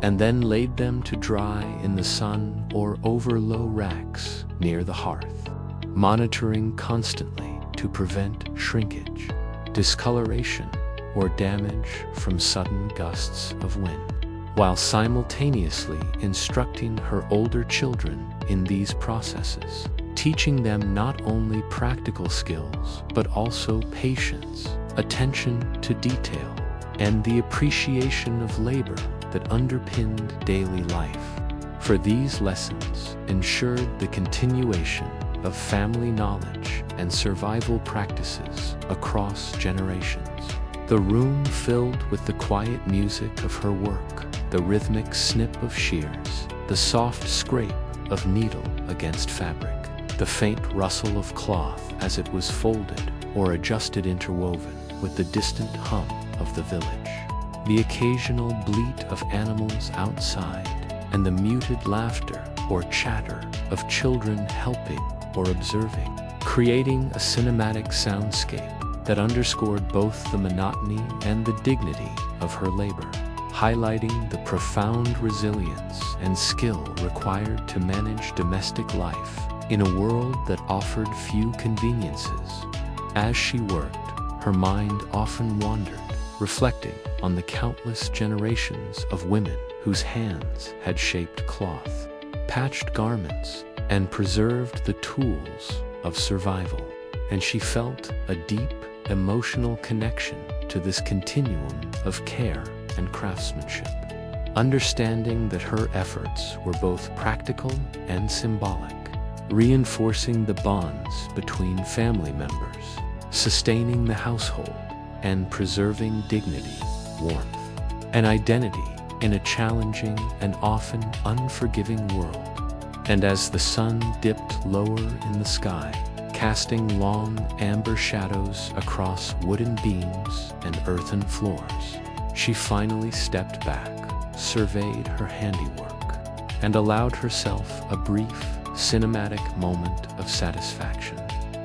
S1: and then laid them to dry in the sun or over low racks near the hearth, monitoring constantly to prevent shrinkage, discoloration, or damage from sudden gusts of wind, while simultaneously instructing her older children in these processes, teaching them not only practical skills but also patience, attention to detail, and the appreciation of labor that underpinned daily life. For these lessons ensured the continuation of family knowledge and survival practices across generations. The room filled with the quiet music of her work, the rhythmic snip of shears, the soft scrape of needle against fabric, the faint rustle of cloth as it was folded or adjusted interwoven with the distant hum of the village, the occasional bleat of animals outside, and the muted laughter or chatter of children helping or observing, creating a cinematic soundscape that underscored both the monotony and the dignity of her labor, highlighting the profound resilience and skill required to manage domestic life in a world that offered few conveniences. As she worked, her mind often wandered, reflecting on the countless generations of women whose hands had shaped cloth, patched garments, and preserved the tools of survival. And she felt a deep emotional connection to this continuum of care and craftsmanship, understanding that her efforts were both practical and symbolic, reinforcing the bonds between family members, sustaining the household, and preserving dignity, warmth, and identity in a challenging and often unforgiving world. And as the sun dipped lower in the sky, casting long amber shadows across wooden beams and earthen floors, she finally stepped back, surveyed her handiwork, and allowed herself a brief, cinematic moment of satisfaction,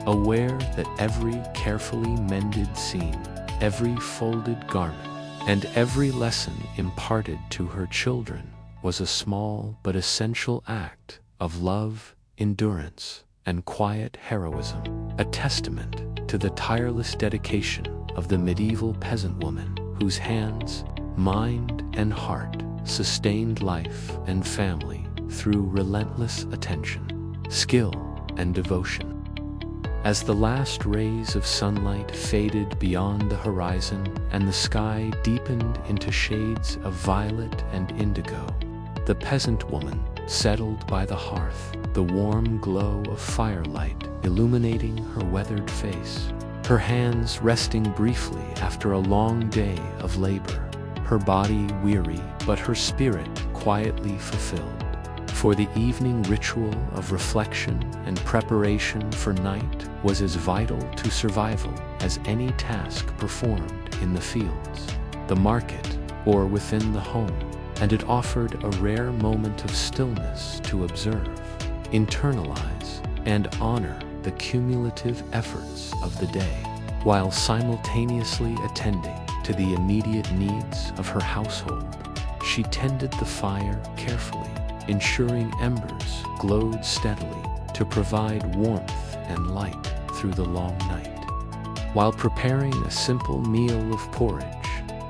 S1: aware that every carefully mended seam, every folded garment, and every lesson imparted to her children was a small but essential act of love endurance, and quiet heroism, a testament to the tireless dedication of the medieval peasant woman whose hands, mind, and heart sustained life and family through relentless attention, skill, and devotion. As the last rays of sunlight faded beyond the horizon and the sky deepened into shades of violet and indigo, the peasant woman settled by the hearth, the warm glow of firelight illuminating her weathered face, her hands resting briefly after a long day of labor, her body weary but her spirit quietly fulfilled. For the evening ritual of reflection and preparation for night was as vital to survival as any task performed in the fields, the market, or within the home, and it offered a rare moment of stillness to observe, internalize, and honor the cumulative efforts of the day, while simultaneously attending to the immediate needs of her household. She tended the fire carefully, ensuring embers glowed steadily to provide warmth and light through the long night. While preparing a simple meal of porridge,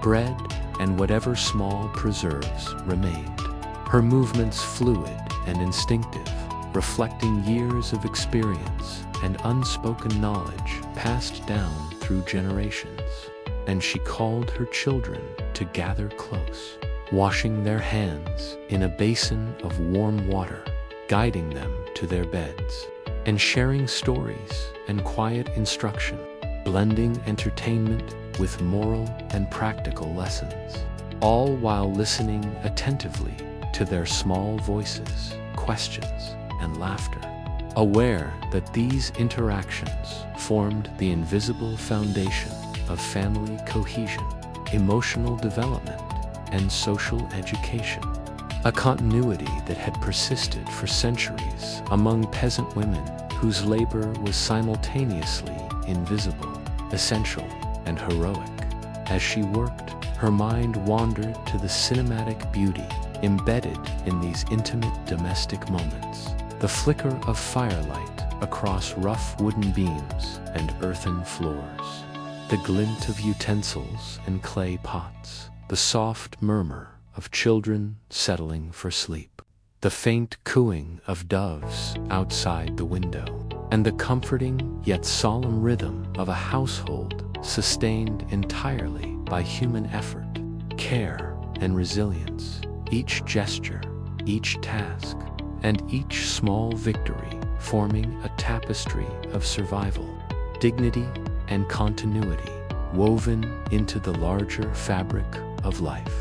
S1: bread, and whatever small preserves remained, her movements fluid and instinctive, reflecting years of experience and unspoken knowledge passed down through generations. And she called her children to gather close, washing their hands in a basin of warm water, guiding them to their beds, and sharing stories and quiet instruction, blending entertainment with moral and practical lessons, all while listening attentively to their small voices, questions, and laughter, aware that these interactions formed the invisible foundation of family cohesion, emotional development, and social education, a continuity that had persisted for centuries among peasant women whose labor was simultaneously invisible, essential, and heroic. As she worked, her mind wandered to the cinematic beauty embedded in these intimate domestic moments, the flicker of firelight across rough wooden beams and earthen floors, the glint of utensils and clay pots, the soft murmur of children settling for sleep, the faint cooing of doves outside the window, and the comforting yet solemn rhythm of a household sustained entirely by human effort, care, and resilience. Each gesture, each task, and each small victory forming a tapestry of survival, dignity, and continuity woven into the larger fabric of life.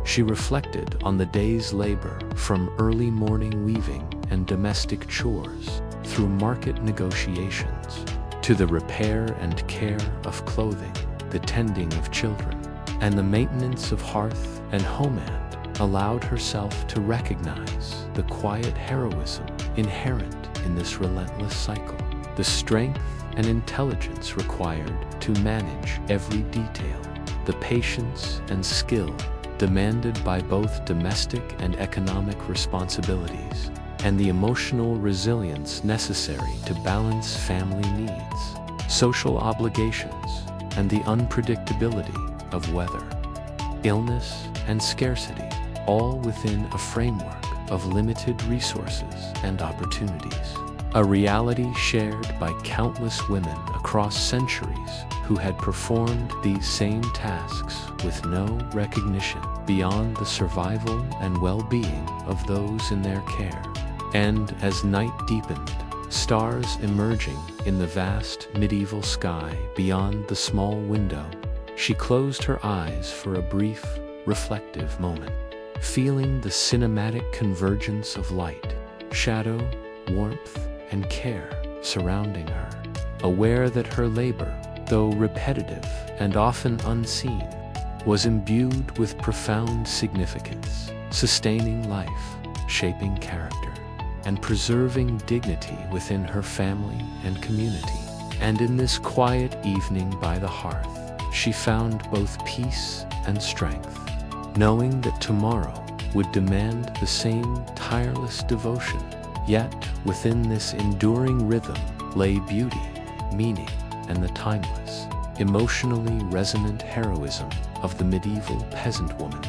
S1: She reflected on the day's labor, from early morning weaving and domestic chores through market negotiations to the repair and care of clothing, the tending of children, and the maintenance of hearth and homehand. Allowed herself to recognize the quiet heroism inherent in this relentless cycle, the strength and intelligence required to manage every detail, the patience and skill demanded by both domestic and economic responsibilities, and the emotional resilience necessary to balance family needs, social obligations, and the unpredictability of weather, illness, and scarcity, all within a framework of limited resources and opportunities. A reality shared by countless women across centuries who had performed these same tasks with no recognition beyond the survival and well-being of those in their care. And as night deepened, stars emerging in the vast medieval sky beyond the small window, she closed her eyes for a brief, reflective moment, feeling the cinematic convergence of light, shadow, warmth, and care surrounding her, aware that her labor, though repetitive and often unseen, was imbued with profound significance, sustaining life, shaping character, and preserving dignity within her family and community. And in this quiet evening by the hearth, she found both peace and strength, knowing that tomorrow would demand the same tireless devotion Yet, within this enduring rhythm lay beauty, meaning, and the timeless, emotionally resonant heroism of the medieval peasant woman.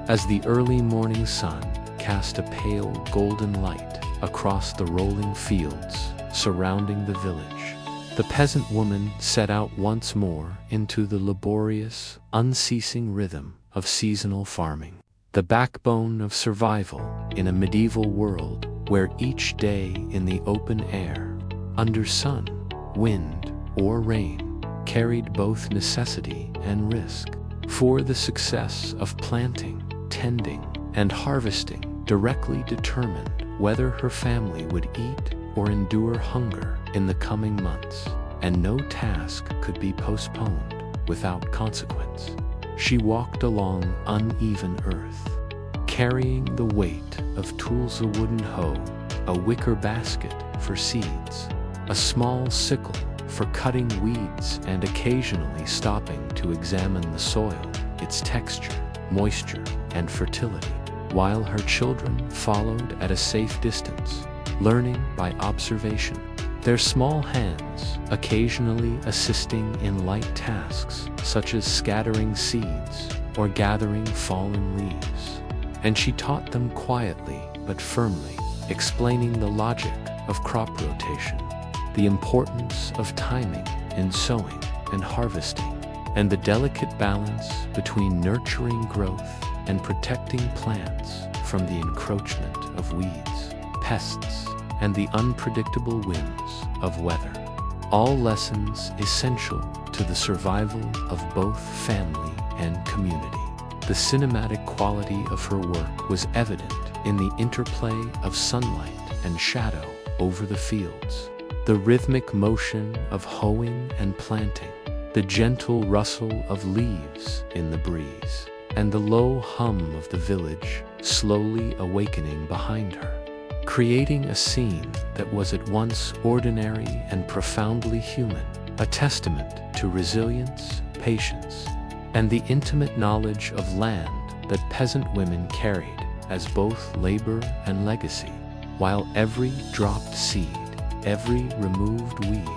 S1: As the early morning sun cast a pale golden light across the rolling fields surrounding the village, the peasant woman set out once more into the laborious, unceasing rhythm of seasonal farming, the backbone of survival in a medieval world where each day in the open air, under sun, wind, or rain, carried both necessity and risk. For the success of planting, tending, and harvesting directly determined whether her family would eat or endure hunger in the coming months, and no task could be postponed without consequence. She walked along uneven earth, carrying the weight of tools: a wooden hoe, a wicker basket for seeds, a small sickle for cutting weeds, and occasionally stopping to examine the soil, its texture, moisture, and fertility, while her children followed at a safe distance, learning by observation, their small hands occasionally assisting in light tasks such as scattering seeds or gathering fallen leaves. And she taught them quietly but firmly, explaining the logic of crop rotation, the importance of timing in sowing and harvesting, and the delicate balance between nurturing growth and protecting plants from the encroachment of weeds, pests, and the unpredictable whims of weather. All lessons essential to the survival of both family and community. The cinematic quality of her work was evident in the interplay of sunlight and shadow over the fields, the rhythmic motion of hoeing and planting, the gentle rustle of leaves in the breeze, and the low hum of the village slowly awakening behind her, creating a scene that was at once ordinary and profoundly human, a testament to resilience, patience, and the intimate knowledge of land that peasant women carried as both labor and legacy, while every dropped seed, every removed weed,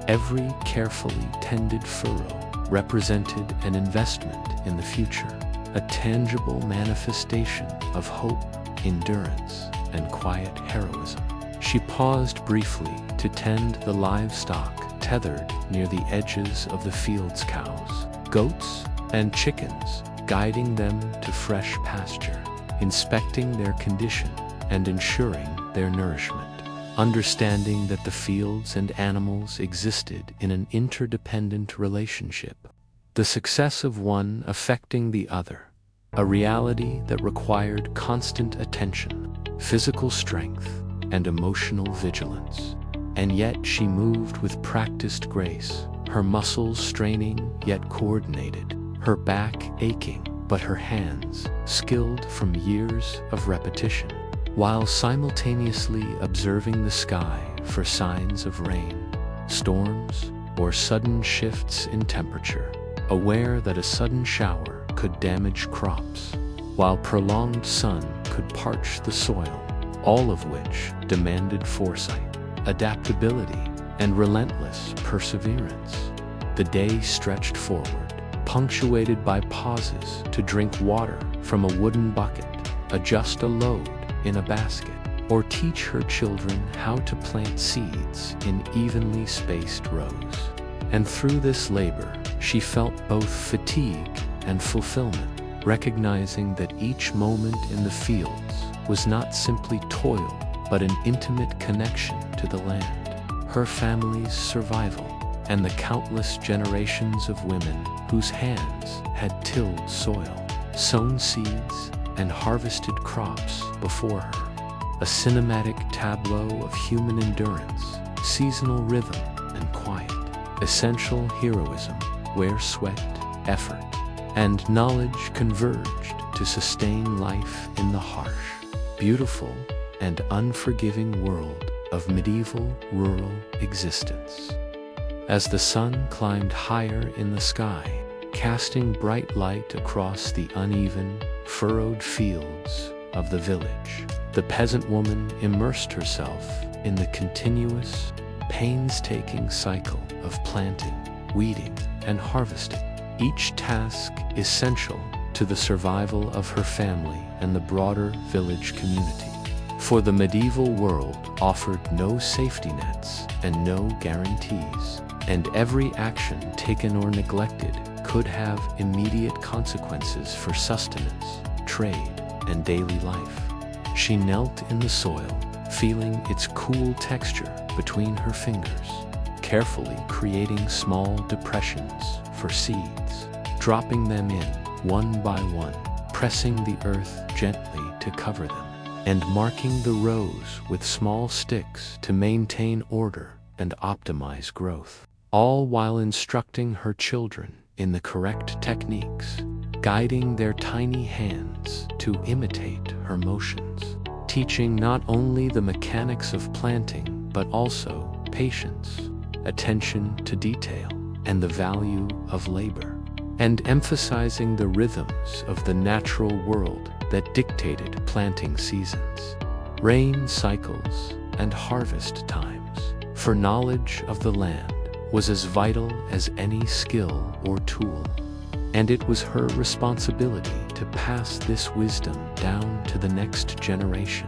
S1: every carefully tended furrow represented an investment in the future, a tangible manifestation of hope, endurance, and quiet heroism. She paused briefly to tend the livestock tethered near the edges of the fields: cows, goats, and chickens, guiding them to fresh pasture, inspecting their condition and ensuring their nourishment, understanding that the fields and animals existed in an interdependent relationship, the success of one affecting the other, a reality that required constant attention, physical strength, and emotional vigilance. And yet she moved with practiced grace, her muscles straining yet coordinated, her back aching but her hands skilled from years of repetition, while simultaneously observing the sky for signs of rain, storms, or sudden shifts in temperature, aware that a sudden shower could damage crops, while prolonged sun could parch the soil, all of which demanded foresight, adaptability, and relentless perseverance. The day stretched forward, punctuated by pauses to drink water from a wooden bucket, adjust a load in a basket, or teach her children how to plant seeds in evenly spaced rows. And through this labor, she felt both fatigue and fulfillment, recognizing that each moment in the fields was not simply toil, but an intimate connection to the land, her family's survival, and the countless generations of women whose hands had tilled soil, sown seeds, and harvested crops before her. A cinematic tableau of human endurance, seasonal rhythm, and quiet, essential heroism, where sweat, effort, and knowledge converged to sustain life in the harsh, beautiful, and unforgiving world of medieval rural existence. As the sun climbed higher in the sky, casting bright light across the uneven, furrowed fields of the village, the peasant woman immersed herself in the continuous, painstaking cycle of planting, weeding, and harvesting, each task essential to the survival of her family and the broader village community. For the medieval world offered no safety nets and no guarantees, and every action taken or neglected could have immediate consequences for sustenance, trade, and daily life. She knelt in the soil, feeling its cool texture between her fingers, carefully creating small depressions for seeds, dropping them in one by one, pressing the earth gently to cover them, and marking the rows with small sticks to maintain order and optimize growth, all while instructing her children in the correct techniques, guiding their tiny hands to imitate her motions, teaching not only the mechanics of planting but also patience, attention to detail, and the value of labor, and emphasizing the rhythms of the natural world that dictated planting seasons, rain cycles, and harvest times. For knowledge of the land was as vital as any skill or tool, and it was her responsibility to pass this wisdom down to the next generation.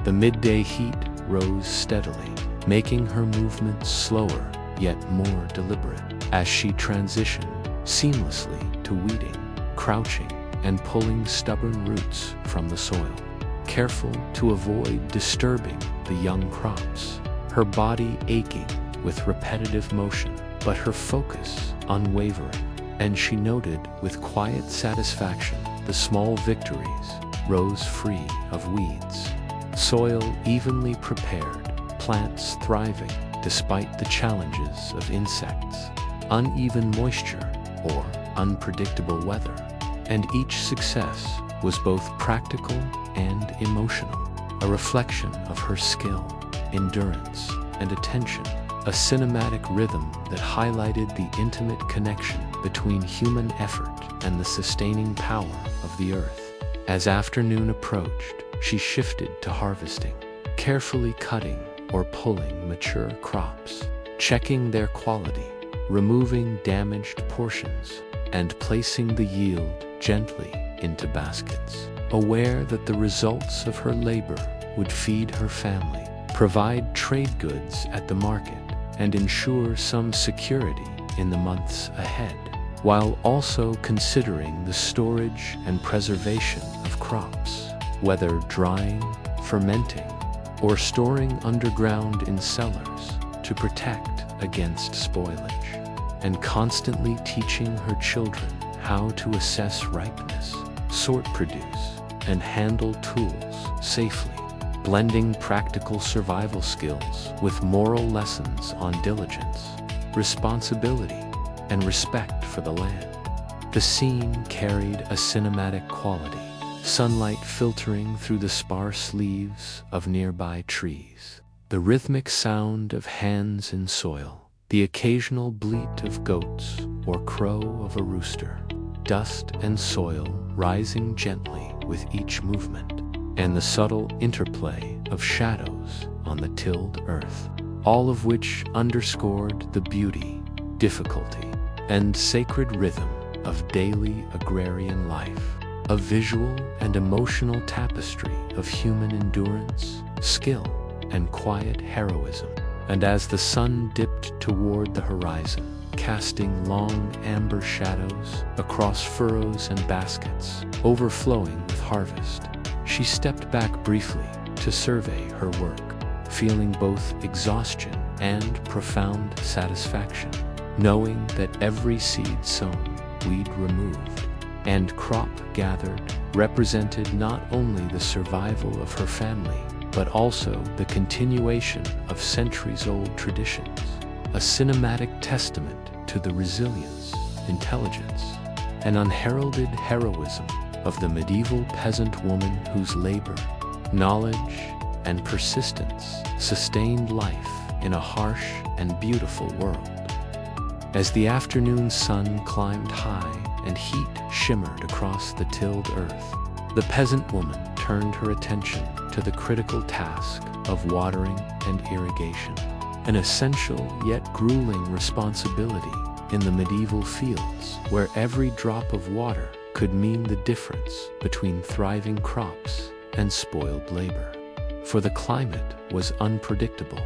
S1: The midday heat rose steadily, making her movements slower yet more deliberate as she transitioned seamlessly to weeding, crouching, and pulling stubborn roots from the soil, careful to avoid disturbing the young crops, her body aching with repetitive motion, but her focus unwavering, and she noted with quiet satisfaction the small victories: rows free of weeds, soil evenly prepared, plants thriving despite the challenges of insects, uneven moisture, or unpredictable weather. And each success was both practical and emotional, a reflection of her skill, endurance, and attention, a cinematic rhythm that highlighted the intimate connection between human effort and the sustaining power of the earth. As afternoon approached, she shifted to harvesting, carefully cutting or pulling mature crops, checking their quality, removing damaged portions, and placing the yield gently into baskets, aware that the results of her labor would feed her family, provide trade goods at the market, and ensure some security in the months ahead, while also considering the storage and preservation of crops, whether drying, fermenting, or storing underground in cellars to protect against spoilage, and constantly teaching her children how to assess ripeness, sort produce, and handle tools safely, blending practical survival skills with moral lessons on diligence, responsibility, and respect for the land. The scene carried a cinematic quality, sunlight filtering through the sparse leaves of nearby trees, the rhythmic sound of hands in soil, the occasional bleat of goats or crow of a rooster, dust and soil rising gently with each movement, and the subtle interplay of shadows on the tilled earth, all of which underscored the beauty, difficulty, and sacred rhythm of daily agrarian life, a visual and emotional tapestry of human endurance, skill, and quiet heroism. And as the sun dipped toward the horizon, casting long amber shadows across furrows and baskets, overflowing with harvest, she stepped back briefly to survey her work, feeling both exhaustion and profound satisfaction, knowing that every seed sown, weed removed, and crop gathered represented not only the survival of her family, but also the continuation of centuries-old traditions, a cinematic testament to the resilience, intelligence, and unheralded heroism of the medieval peasant woman whose labor, knowledge, and persistence sustained life in a harsh and beautiful world. As the afternoon sun climbed high and heat shimmered across the tilled earth, the peasant woman turned her attention to the critical task of watering and irrigation, an essential yet grueling responsibility in the medieval fields where every drop of water could mean the difference between thriving crops and spoiled labor. For the climate was unpredictable,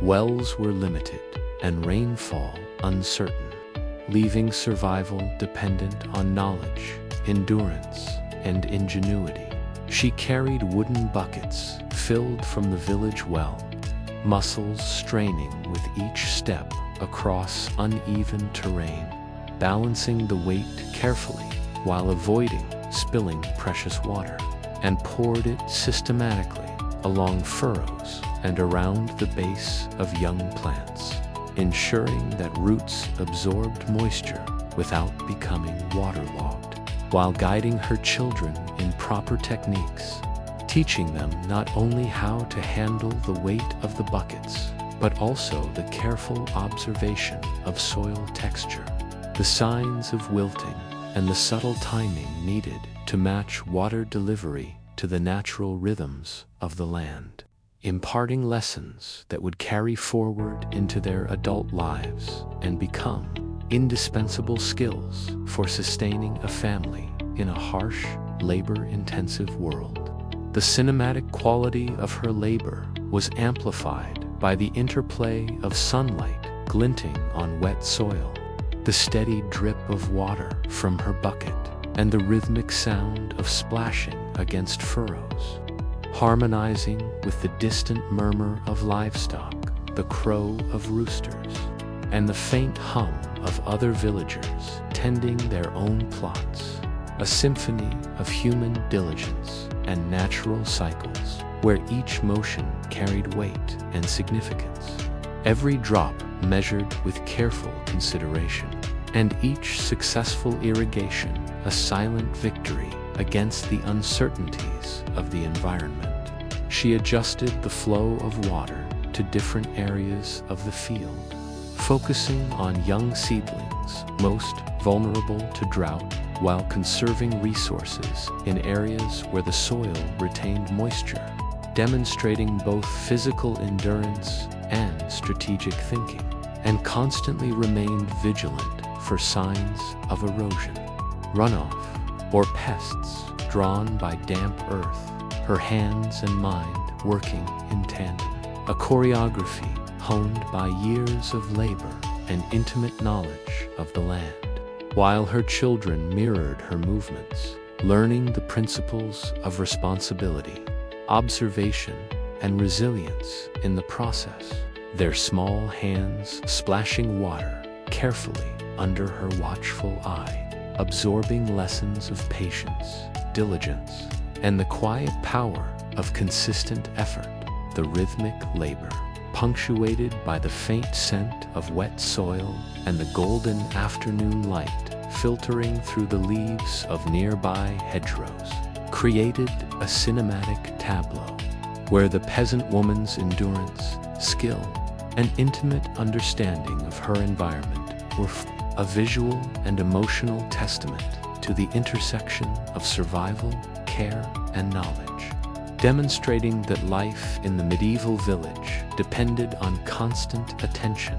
S1: wells were limited, and rainfall uncertain, leaving survival dependent on knowledge, endurance, and ingenuity. She carried wooden buckets filled from the village well, muscles straining with each step across uneven terrain, balancing the weight carefully while avoiding spilling precious water, and poured it systematically along furrows and around the base of young plants, ensuring that roots absorbed moisture without becoming waterlogged, while guiding her children in proper techniques, teaching them not only how to handle the weight of the buckets, but also the careful observation of soil texture, the signs of wilting, and the subtle timing needed to match water delivery to the natural rhythms of the land, imparting lessons that would carry forward into their adult lives and become indispensable skills for sustaining a family in a harsh, labor-intensive world. The cinematic quality of her labor was amplified by the interplay of sunlight glinting on wet soil, the steady drip of water from her bucket, and the rhythmic sound of splashing against furrows, harmonizing with the distant murmur of livestock, the crow of roosters, and the faint hum of other villagers tending their own plots, a symphony of human diligence and natural cycles where each motion carried weight and significance, every drop measured with careful consideration, and each successful irrigation a silent victory against the uncertainties of the environment. She adjusted the flow of water to different areas of the field, focusing on young seedlings most vulnerable to drought while conserving resources in areas where the soil retained moisture, demonstrating both physical endurance and strategic thinking, and constantly remained vigilant for signs of erosion, runoff, or pests drawn by damp earth, her hands and mind working in tandem, a choreography honed by years of labor and intimate knowledge of the land, while her children mirrored her movements, learning the principles of responsibility, observation, and resilience in the process, their small hands splashing water carefully under her watchful eye, absorbing lessons of patience, diligence, and the quiet power of consistent effort, the rhythmic labor, punctuated by the faint scent of wet soil and the golden afternoon light filtering through the leaves of nearby hedgerows, created a cinematic tableau where the peasant woman's endurance, skill, and intimate understanding of her environment were a visual and emotional testament to the intersection of survival, care, and knowledge, demonstrating that life in the medieval village depended on constant attention,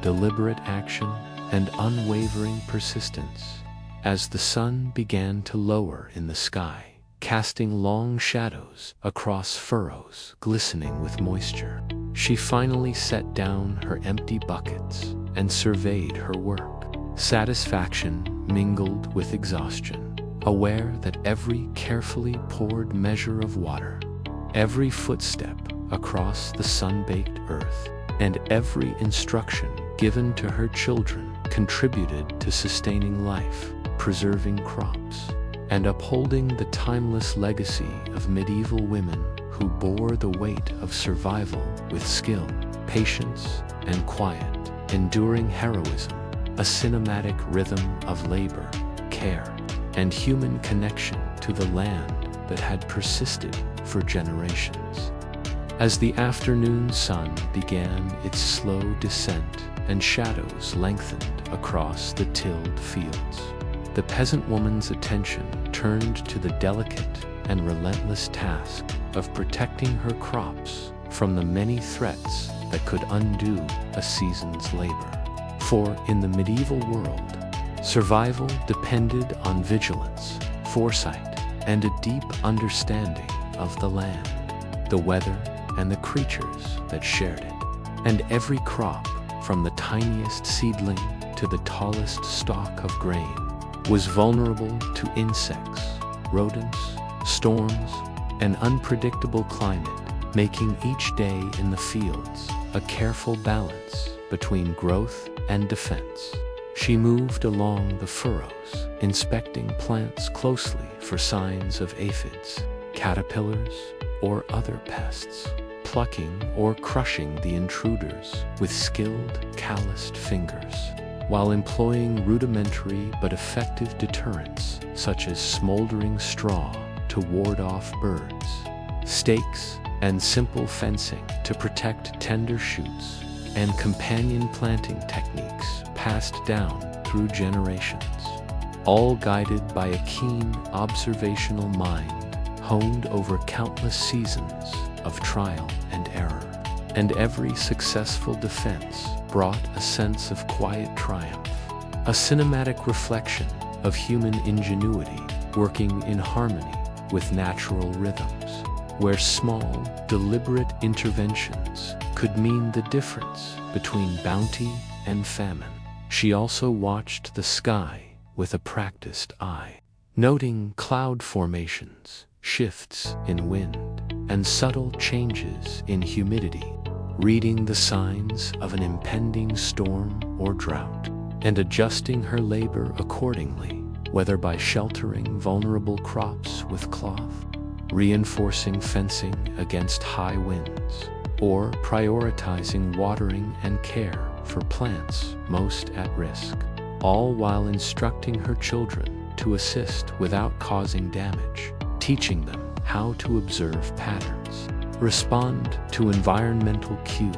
S1: deliberate action, and unwavering persistence. As the sun began to lower in the sky, casting long shadows across furrows glistening with moisture, she finally set down her empty buckets and surveyed her work, satisfaction mingled with exhaustion, aware that every carefully poured measure of water, every footstep across the sun-baked earth, and every instruction given to her children contributed to sustaining life, preserving crops, and upholding the timeless legacy of medieval women who bore the weight of survival with skill, patience, and quiet, enduring heroism, a cinematic rhythm of labor, care, and human connection to the land that had persisted for generations. As the afternoon sun began its slow descent and shadows lengthened across the tilled fields, the peasant woman's attention turned to the delicate, and relentless task of protecting her crops from the many threats that could undo a season's labor. For in the medieval world, survival depended on vigilance, foresight, and a deep understanding of the land, the weather, and the creatures that shared it. And every crop, from the tiniest seedling to the tallest stalk of grain, was vulnerable to insects, rodents, storms, and unpredictable climate, making each day in the fields a careful balance between growth and defense. She moved along the furrows, inspecting plants closely for signs of aphids, caterpillars, or other pests, plucking or crushing the intruders with skilled, calloused fingers, while employing rudimentary but effective deterrents such as smoldering straw to ward off birds, stakes, and simple fencing to protect tender shoots, and companion planting techniques passed down through generations, all guided by a keen observational mind honed over countless seasons of trial and error. And every successful defense brought a sense of quiet triumph, a cinematic reflection of human ingenuity working in harmony with natural rhythms, where small, deliberate interventions could mean the difference between bounty and famine. She also watched the sky with a practiced eye, noting cloud formations, shifts in wind, and subtle changes in humidity, reading the signs of an impending storm or drought, and adjusting her labor accordingly, whether by sheltering vulnerable crops with cloth, reinforcing fencing against high winds, or prioritizing watering and care for plants most at risk, all while instructing her children to assist without causing damage, teaching them how to observe patterns, respond to environmental cues,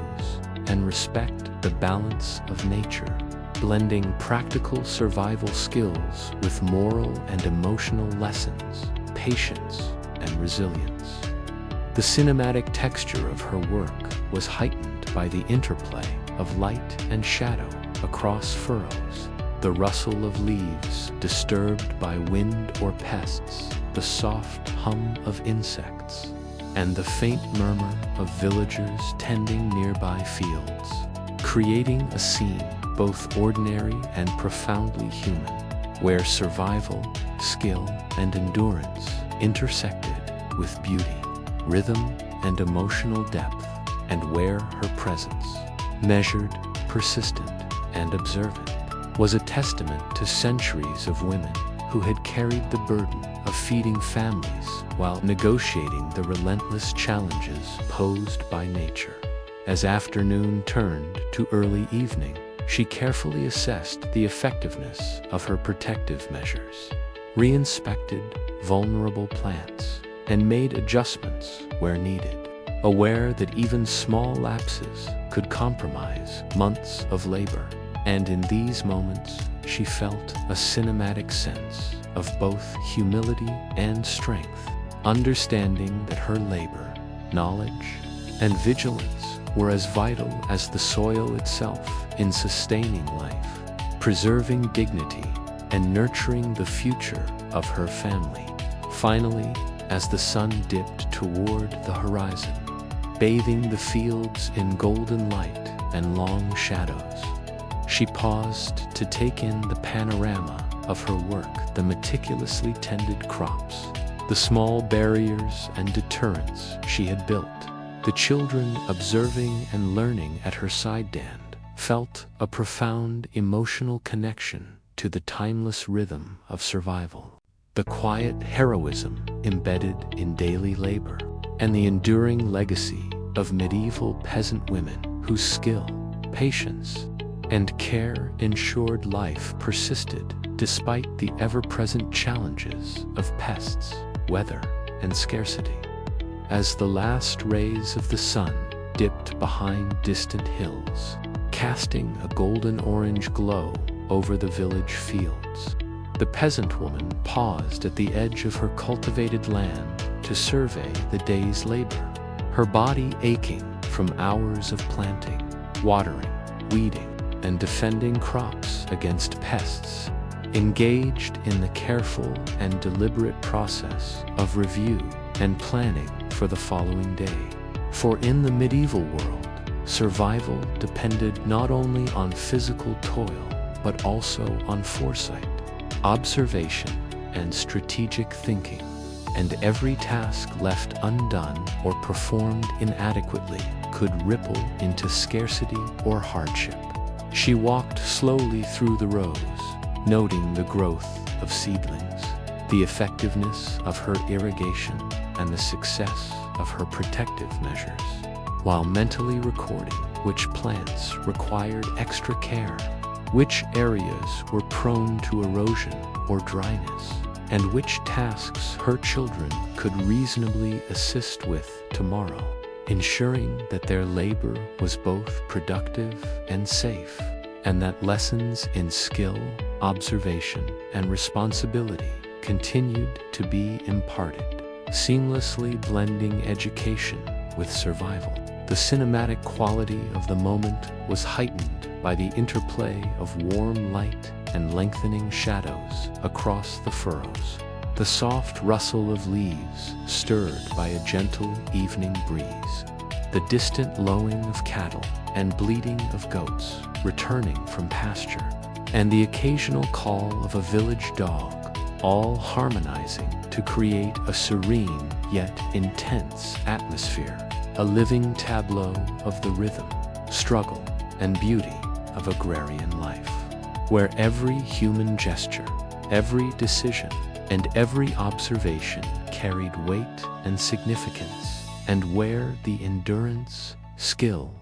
S1: and respect the balance of nature, blending practical survival skills with moral and emotional lessons, patience, and resilience. The cinematic texture of her work was heightened by the interplay of light and shadow across furrows, the rustle of leaves disturbed by wind or pests, the soft hum of insects, and the faint murmur of villagers tending nearby fields, creating a scene both ordinary and profoundly human, where survival, skill, and endurance intersected with beauty, rhythm, and emotional depth, and where her presence, measured, persistent, and observant, was a testament to centuries of women who had carried the burden of feeding families while negotiating the relentless challenges posed by nature. As afternoon turned to early evening, she carefully assessed the effectiveness of her protective measures, re-inspected vulnerable plants, and made adjustments where needed, aware that even small lapses could compromise months of labor. And in these moments, she felt a cinematic sense of both humility and strength, understanding that her labor, knowledge, and vigilance were as vital as the soil itself in sustaining life, preserving dignity, and nurturing the future of her family. Finally, as the sun dipped toward the horizon, bathing the fields in golden light and long shadows, she paused to take in the panorama of her work, the meticulously tended crops, the small barriers and deterrents she had built. The children observing and learning at her side felt a profound emotional connection to the timeless rhythm of survival, the quiet heroism embedded in daily labor, and the enduring legacy of medieval peasant women whose skill, patience, and care ensured life persisted despite the ever-present challenges of pests, weather, and scarcity. As the last rays of the sun dipped behind distant hills, casting a golden-orange glow over the village fields, The peasant woman paused at the edge of her cultivated land to survey the day's labor, her body aching from hours of planting, watering, weeding, and defending crops against pests, engaged in the careful and deliberate process of review and planning for the following day. For in the medieval world, survival depended not only on physical toil, but also on foresight, observation, and strategic thinking, and every task left undone or performed inadequately could ripple into scarcity or hardship. She walked slowly through the rows, noting the growth of seedlings, the effectiveness of her irrigation, and the success of her protective measures, while mentally recording which plants required extra care, which areas were prone to erosion or dryness, and which tasks her children could reasonably assist with tomorrow, ensuring that their labor was both productive and safe, and that lessons in skill, observation, and responsibility continued to be imparted, seamlessly blending education with survival. The cinematic quality of the moment was heightened by the interplay of warm light and lengthening shadows across the furrows, the soft rustle of leaves stirred by a gentle evening breeze, the distant lowing of cattle and bleating of goats returning from pasture, and the occasional call of a village dog, all harmonizing to create a serene yet intense atmosphere, a living tableau of the rhythm, struggle, and beauty of agrarian life, where every human gesture, every decision, and every observation carried weight and significance, and where the endurance, skill,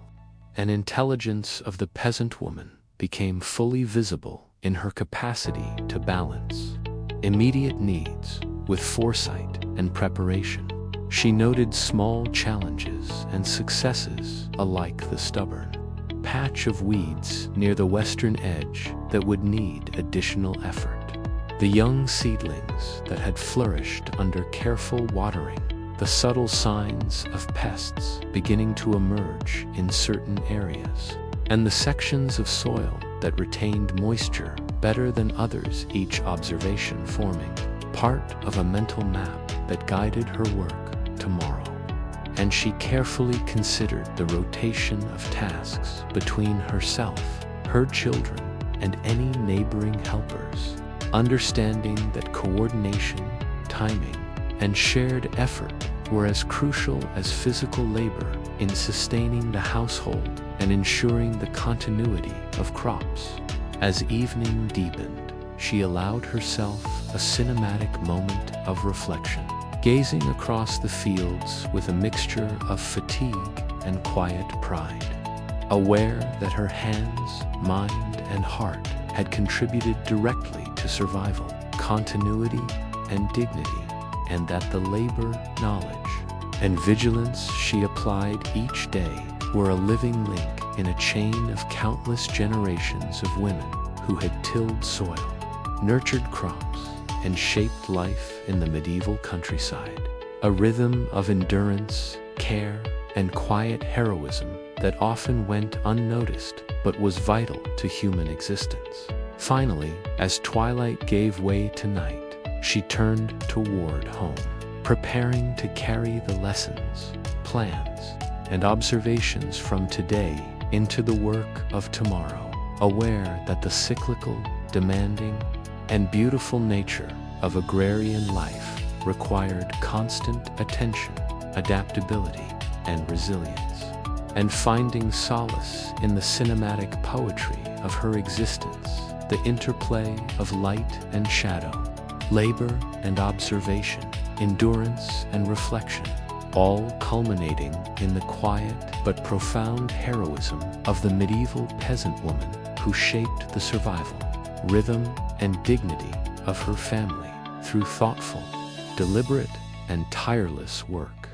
S1: and intelligence of the peasant woman became fully visible in her capacity to balance immediate needs with foresight and preparation. She noted small challenges and successes, alike the stubborn patch of weeds near the western edge that would need additional effort, the young seedlings that had flourished under careful watering, the subtle signs of pests beginning to emerge in certain areas, and the sections of soil that retained moisture better than others, each observation forming part of a mental map that guided her work tomorrow. And she carefully considered the rotation of tasks between herself, her children, and any neighboring helpers, understanding that coordination, timing, and shared effort were as crucial as physical labor in sustaining the household and ensuring the continuity of crops. As evening deepened, she allowed herself a cinematic moment of reflection, gazing across the fields with a mixture of fatigue and quiet pride, aware that her hands, mind, and heart had contributed directly to survival, continuity, and dignity, and that the labor, knowledge, and vigilance she applied each day were a living link in a chain of countless generations of women who had tilled soil, nurtured crops, and shaped life in the medieval countryside, a rhythm of endurance, care, and quiet heroism that often went unnoticed but was vital to human existence. Finally, as twilight gave way to night, she turned toward home, preparing to carry the lessons, plans, and observations from today into the work of tomorrow, aware that the cyclical, demanding, and beautiful nature of agrarian life required constant attention, adaptability, and resilience, and finding solace in the cinematic poetry of her existence, the interplay of light and shadow, labor and observation, endurance and reflection, all culminating in the quiet but profound heroism of the medieval peasant woman who shaped the survival, rhythm, and dignity of her family through thoughtful, deliberate, and tireless work.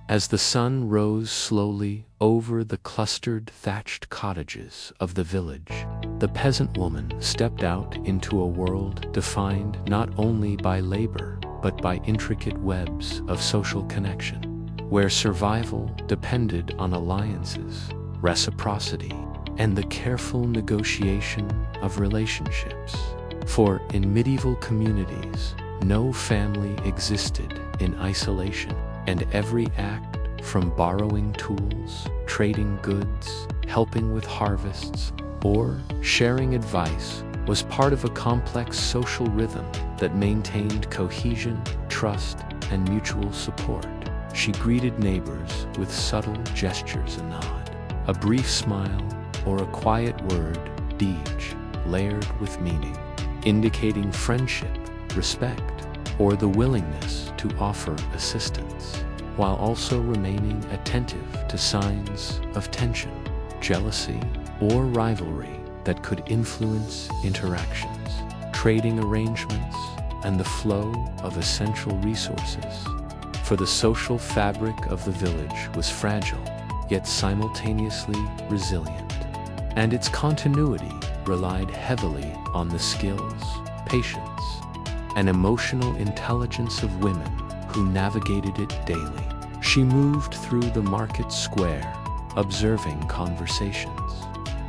S1: As the sun rose slowly over the clustered thatched cottages of the village, the peasant woman stepped out into a world defined not only by labor, but by intricate webs of social connection, where survival depended on alliances, reciprocity, and the careful negotiation of relationships. For in medieval communities, no family existed in isolation, and every act, from borrowing tools, trading goods, helping with harvests, or sharing advice, was part of a complex social rhythm that maintained cohesion, trust, and mutual support. She greeted neighbors with subtle gestures, a nod, a brief smile, or a quiet word, each layered with meaning, indicating friendship, respect, or the willingness to offer assistance, while also remaining attentive to signs of tension, jealousy, or rivalry that could influence interactions, trading arrangements, and the flow of essential resources. For the social fabric of the village was fragile, yet simultaneously resilient, and its continuity relied heavily on the skills, patience, and emotional intelligence of women who navigated it daily. She moved through the market square, observing conversations,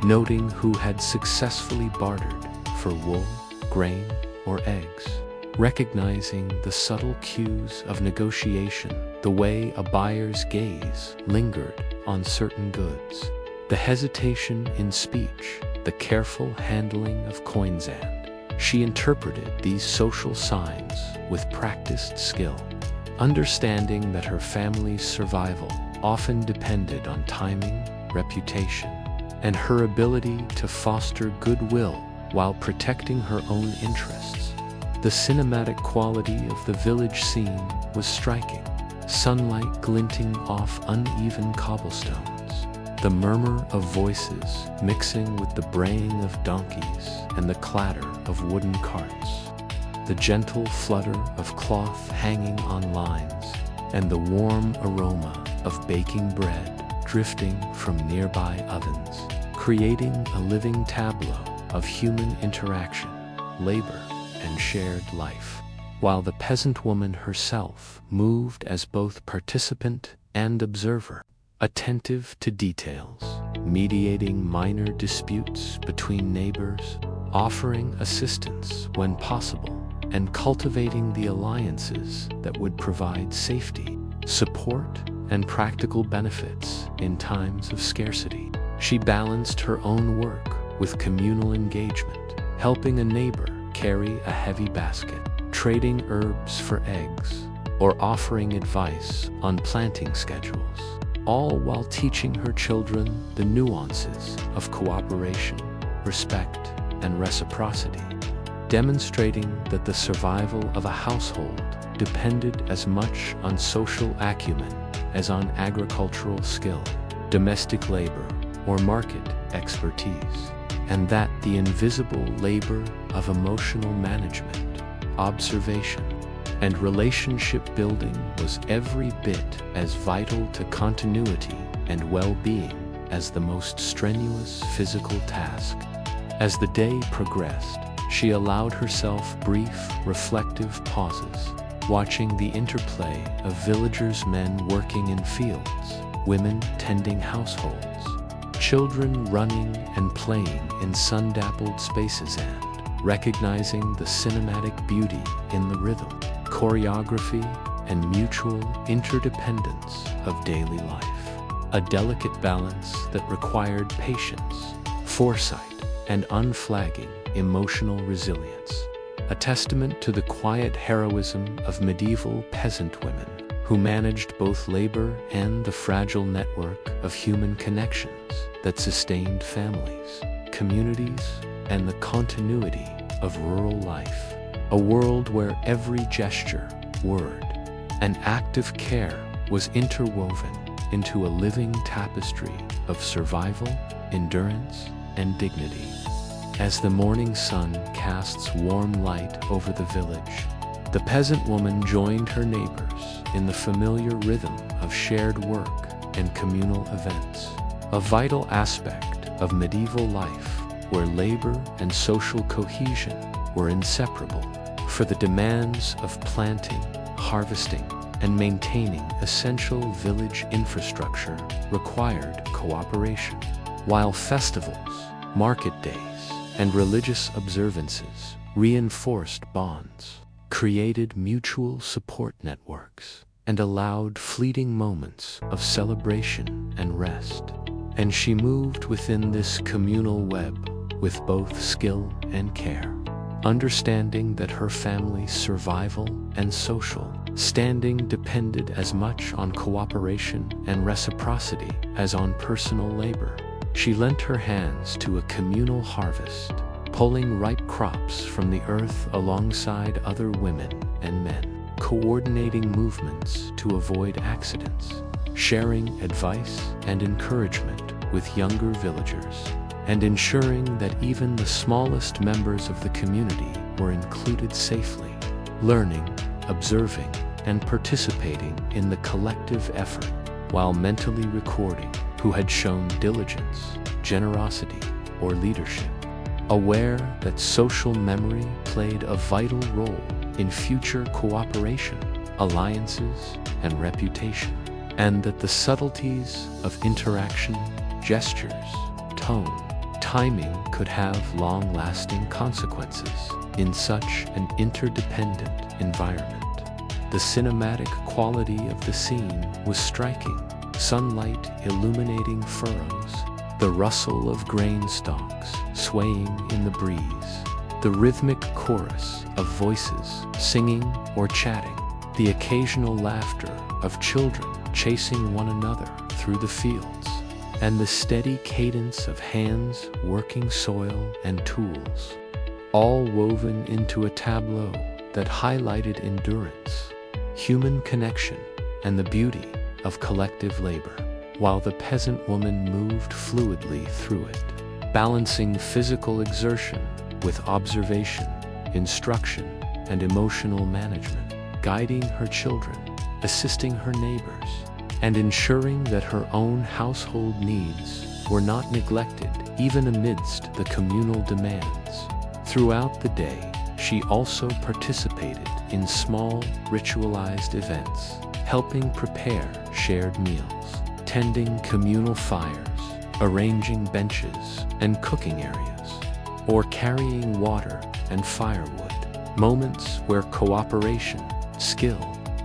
S1: noting who had successfully bartered for wool, grain, or eggs, recognizing the subtle cues of negotiation, the way a buyer's gaze lingered on certain goods, the hesitation in speech, the careful handling of coins, and she interpreted these social signs with practiced skill, understanding that her family's survival often depended on timing, reputation, and her ability to foster goodwill while protecting her own interests. The cinematic quality of the village scene was striking, sunlight glinting off uneven cobblestones, the murmur of voices mixing with the braying of donkeys and the clatter of wooden carts, the gentle flutter of cloth hanging on lines, and the warm aroma of baking bread drifting from nearby ovens, creating a living tableau of human interaction, labor, and shared life, while the peasant woman herself moved as both participant and observer, attentive to details, mediating minor disputes between neighbors, offering assistance when possible, and cultivating the alliances that would provide safety, support, and practical benefits in times of scarcity. She balanced her own work with communal engagement, helping a neighbor carry a heavy basket, trading herbs for eggs, or offering advice on planting schedules, all while teaching her children the nuances of cooperation, respect, and reciprocity, demonstrating that the survival of a household depended as much on social acumen as on agricultural skill, domestic labor, or market expertise, and that the invisible labor of emotional management, observation, and relationship building was every bit as vital to continuity and well-being as the most strenuous physical task. As the day progressed, she allowed herself brief, reflective pauses, watching the interplay of villagers, men working in fields, women tending households, children running and playing in sun-dappled spaces, and recognizing the cinematic beauty in the rhythm, choreography, and mutual interdependence of daily life. A delicate balance that required patience, foresight, and unflagging emotional resilience. A testament to the quiet heroism of medieval peasant women who managed both labor and the fragile network of human connections that sustained families, communities, and the continuity of rural life. A world where every gesture, word, and act of care was interwoven into a living tapestry of survival, endurance, and dignity. As the morning sun casts warm light over the village, the peasant woman joined her neighbors in the familiar rhythm of shared work and communal events. A vital aspect of medieval life where labor and social cohesion were inseparable. For the demands of planting, harvesting, and maintaining essential village infrastructure required cooperation, while festivals, market days, and religious observances reinforced bonds, created mutual support networks, and allowed fleeting moments of celebration and rest. And she moved within this communal web with both skill and care, understanding that her family's survival and social standing depended as much on cooperation and reciprocity as on personal labor. She lent her hands to a communal harvest, pulling ripe crops from the earth alongside other women and men, coordinating movements to avoid accidents, sharing advice and encouragement with younger villagers, and ensuring that even the smallest members of the community were included safely, learning, observing, and participating in the collective effort, while mentally recording who had shown diligence, generosity, or leadership, aware that social memory played a vital role in future cooperation, alliances, and reputation, and that the subtleties of interaction, gestures, tone, timing could have long-lasting consequences in such an interdependent environment. The cinematic quality of the scene was striking, sunlight illuminating furrows, the rustle of grain stalks swaying in the breeze, the rhythmic chorus of voices singing or chatting, the occasional laughter of children chasing one another through the fields, and the steady cadence of hands working soil and tools, all woven into a tableau that highlighted endurance, human connection, and the beauty of collective labor, while the peasant woman moved fluidly through it, balancing physical exertion with observation, instruction, and emotional management, guiding her children, assisting her neighbors, and ensuring that her own household needs were not neglected even amidst the communal demands. Throughout the day, she also participated in small, ritualized events, helping prepare shared meals, tending communal fires, arranging benches and cooking areas, or carrying water and firewood, moments where cooperation, skill,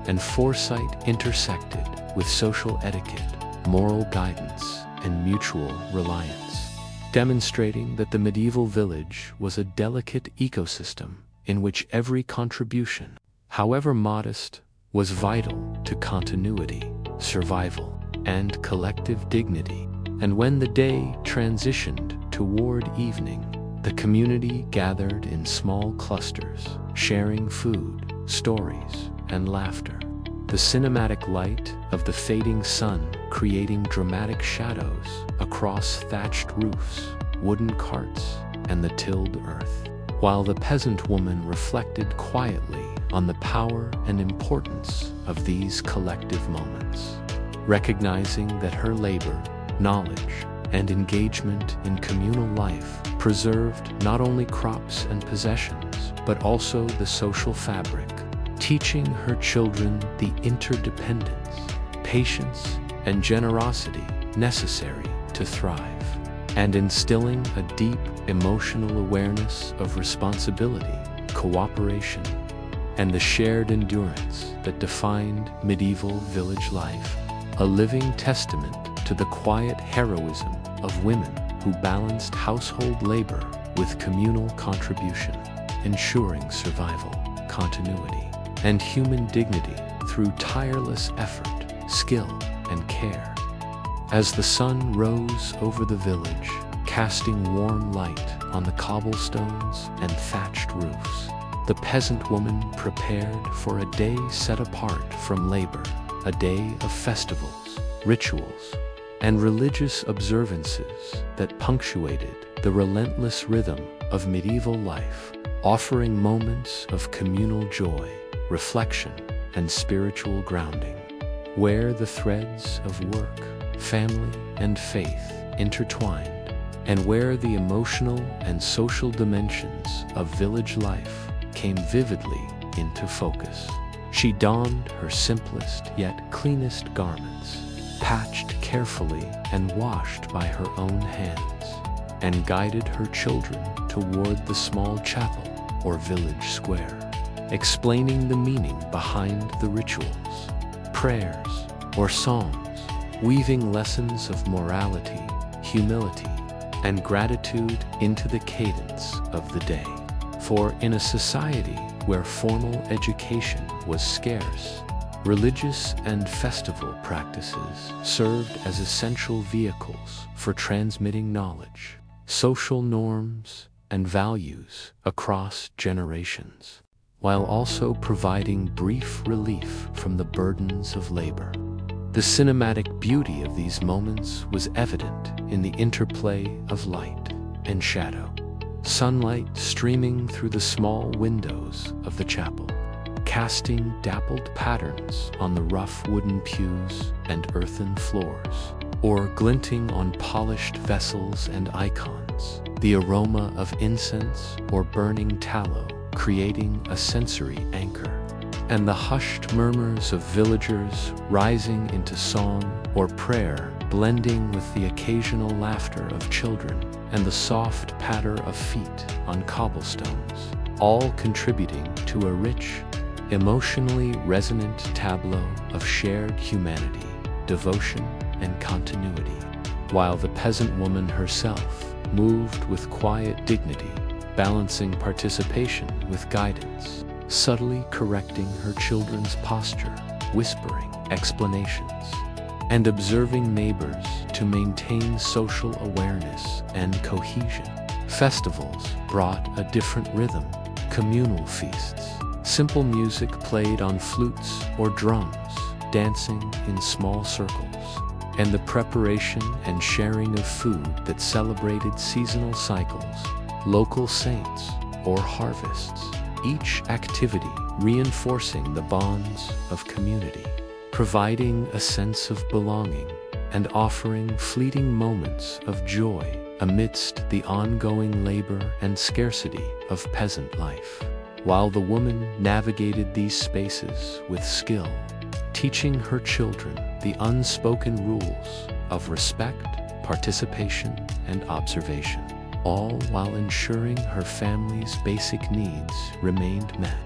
S1: and foresight intersected with social etiquette, moral guidance, and mutual reliance, demonstrating that the medieval village was a delicate ecosystem in which every contribution, however modest, was vital to continuity, survival, and collective dignity. And when the day transitioned toward evening, the community gathered in small clusters, sharing food, stories, and laughter. The cinematic light of the fading sun creating dramatic shadows across thatched roofs, wooden carts, and the tilled earth, while the peasant woman reflected quietly on the power and importance of these collective moments, recognizing that her labor, knowledge, and engagement in communal life preserved not only crops and possessions, but also the social fabric, teaching her children the interdependence, patience, and generosity necessary to thrive, and instilling a deep emotional awareness of responsibility, cooperation, and the shared endurance that defined medieval village life, a living testament to the quiet heroism of women who balanced household labor with communal contribution, ensuring survival, continuity, and human dignity through tireless effort, skill, and care. As the sun rose over the village, casting warm light on the cobblestones and thatched roofs, the peasant woman prepared for a day set apart from labor, a day of festivals, rituals, and religious observances that punctuated the relentless rhythm of medieval life, offering moments of communal joy, reflection, and spiritual grounding, where the threads of work, family, and faith intertwined, and where the emotional and social dimensions of village life came vividly into focus. She donned her simplest yet cleanest garments, patched carefully and washed by her own hands, and guided her children toward the small chapel or village square, explaining the meaning behind the rituals, prayers, or songs, weaving lessons of morality, humility, and gratitude into the cadence of the day. For in a society where formal education was scarce, religious and festival practices served as essential vehicles for transmitting knowledge, social norms, and values across generations, while also providing brief relief from the burdens of labor. The cinematic beauty of these moments was evident in the interplay of light and shadow. Sunlight streaming through the small windows of the chapel, casting dappled patterns on the rough wooden pews and earthen floors, or glinting on polished vessels and icons, the aroma of incense or burning tallow creating a sensory anchor, and the hushed murmurs of villagers rising into song or prayer, blending with the occasional laughter of children and the soft patter of feet on cobblestones, all contributing to a rich, emotionally resonant tableau of shared humanity, devotion, and continuity, while the peasant woman herself moved with quiet dignity, balancing participation with guidance, subtly correcting her children's posture, whispering explanations, and observing neighbors to maintain social awareness and cohesion. Festivals brought a different rhythm, communal feasts, simple music played on flutes or drums, dancing in small circles, and the preparation and sharing of food that celebrated seasonal cycles, local saints, or harvests, each activity reinforcing the bonds of community, providing a sense of belonging and offering fleeting moments of joy amidst the ongoing labor and scarcity of peasant life. While the woman navigated these spaces with skill, teaching her children the unspoken rules of respect, participation, and observation, all while ensuring her family's basic needs remained met.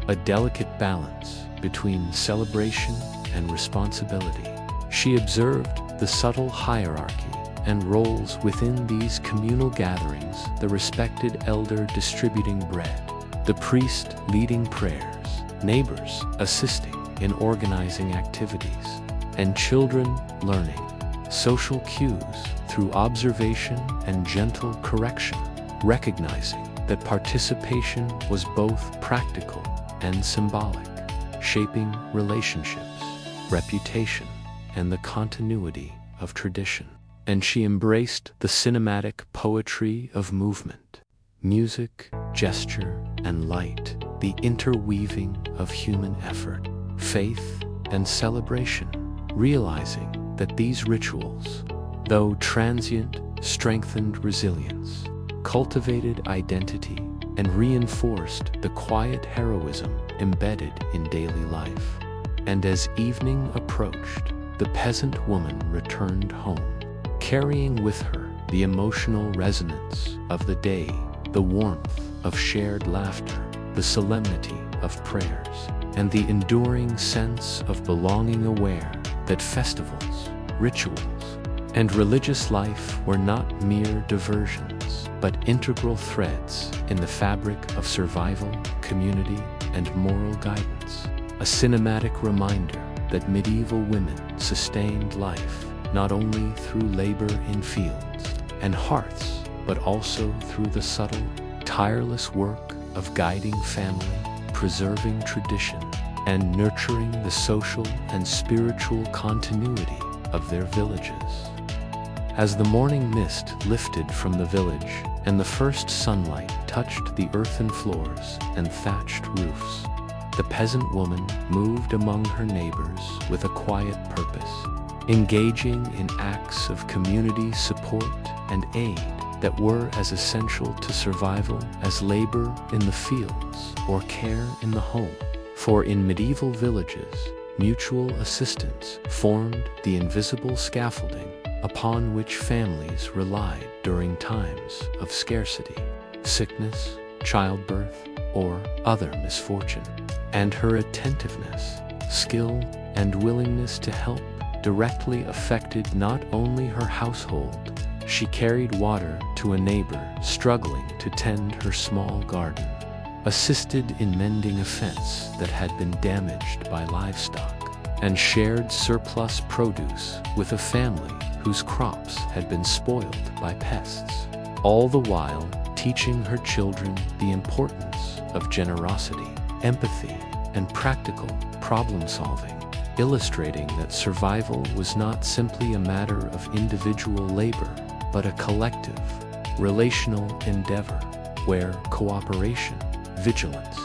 S1: A delicate balance between celebration and responsibility. She observed the subtle hierarchy and roles within these communal gatherings, the respected elder distributing bread, the priest leading prayers, neighbors assisting in organizing activities, and children learning social cues through observation and gentle correction, recognizing that participation was both practical and symbolic, shaping relationships, reputation, and the continuity of tradition. And she embraced the cinematic poetry of movement, music, gesture, and light, the interweaving of human effort, faith, and celebration, realizing that these rituals, though transient, strengthened resilience, cultivated identity, and reinforced the quiet heroism embedded in daily life. And as evening approached, the peasant woman returned home, carrying with her the emotional resonance of the day, the warmth of shared laughter, the solemnity of prayers, and the enduring sense of belonging, aware that festivals, rituals, and religious life were not mere diversions, but integral threads in the fabric of survival, community, and moral guidance. A cinematic reminder that medieval women sustained life not only through labor in fields and hearths, but also through the subtle, tireless work of guiding family, preserving tradition, and nurturing the social and spiritual continuity of their villages. As the morning mist lifted from the village and the first sunlight touched the earthen floors and thatched roofs, the peasant woman moved among her neighbors with a quiet purpose, engaging in acts of community support and aid that were as essential to survival as labor in the fields or care in the home. For in medieval villages, mutual assistance formed the invisible scaffolding upon which families relied during times of scarcity, sickness, childbirth, or other misfortune. And her attentiveness, skill, and willingness to help directly affected not only her household. She carried water to a neighbor struggling to tend her small garden, assisted in mending a fence that had been damaged by livestock, and shared surplus produce with a family whose crops had been spoiled by pests, all the while teaching her children the importance of generosity, empathy, and practical problem-solving, illustrating that survival was not simply a matter of individual labor, but a collective, relational endeavor where cooperation, vigilance,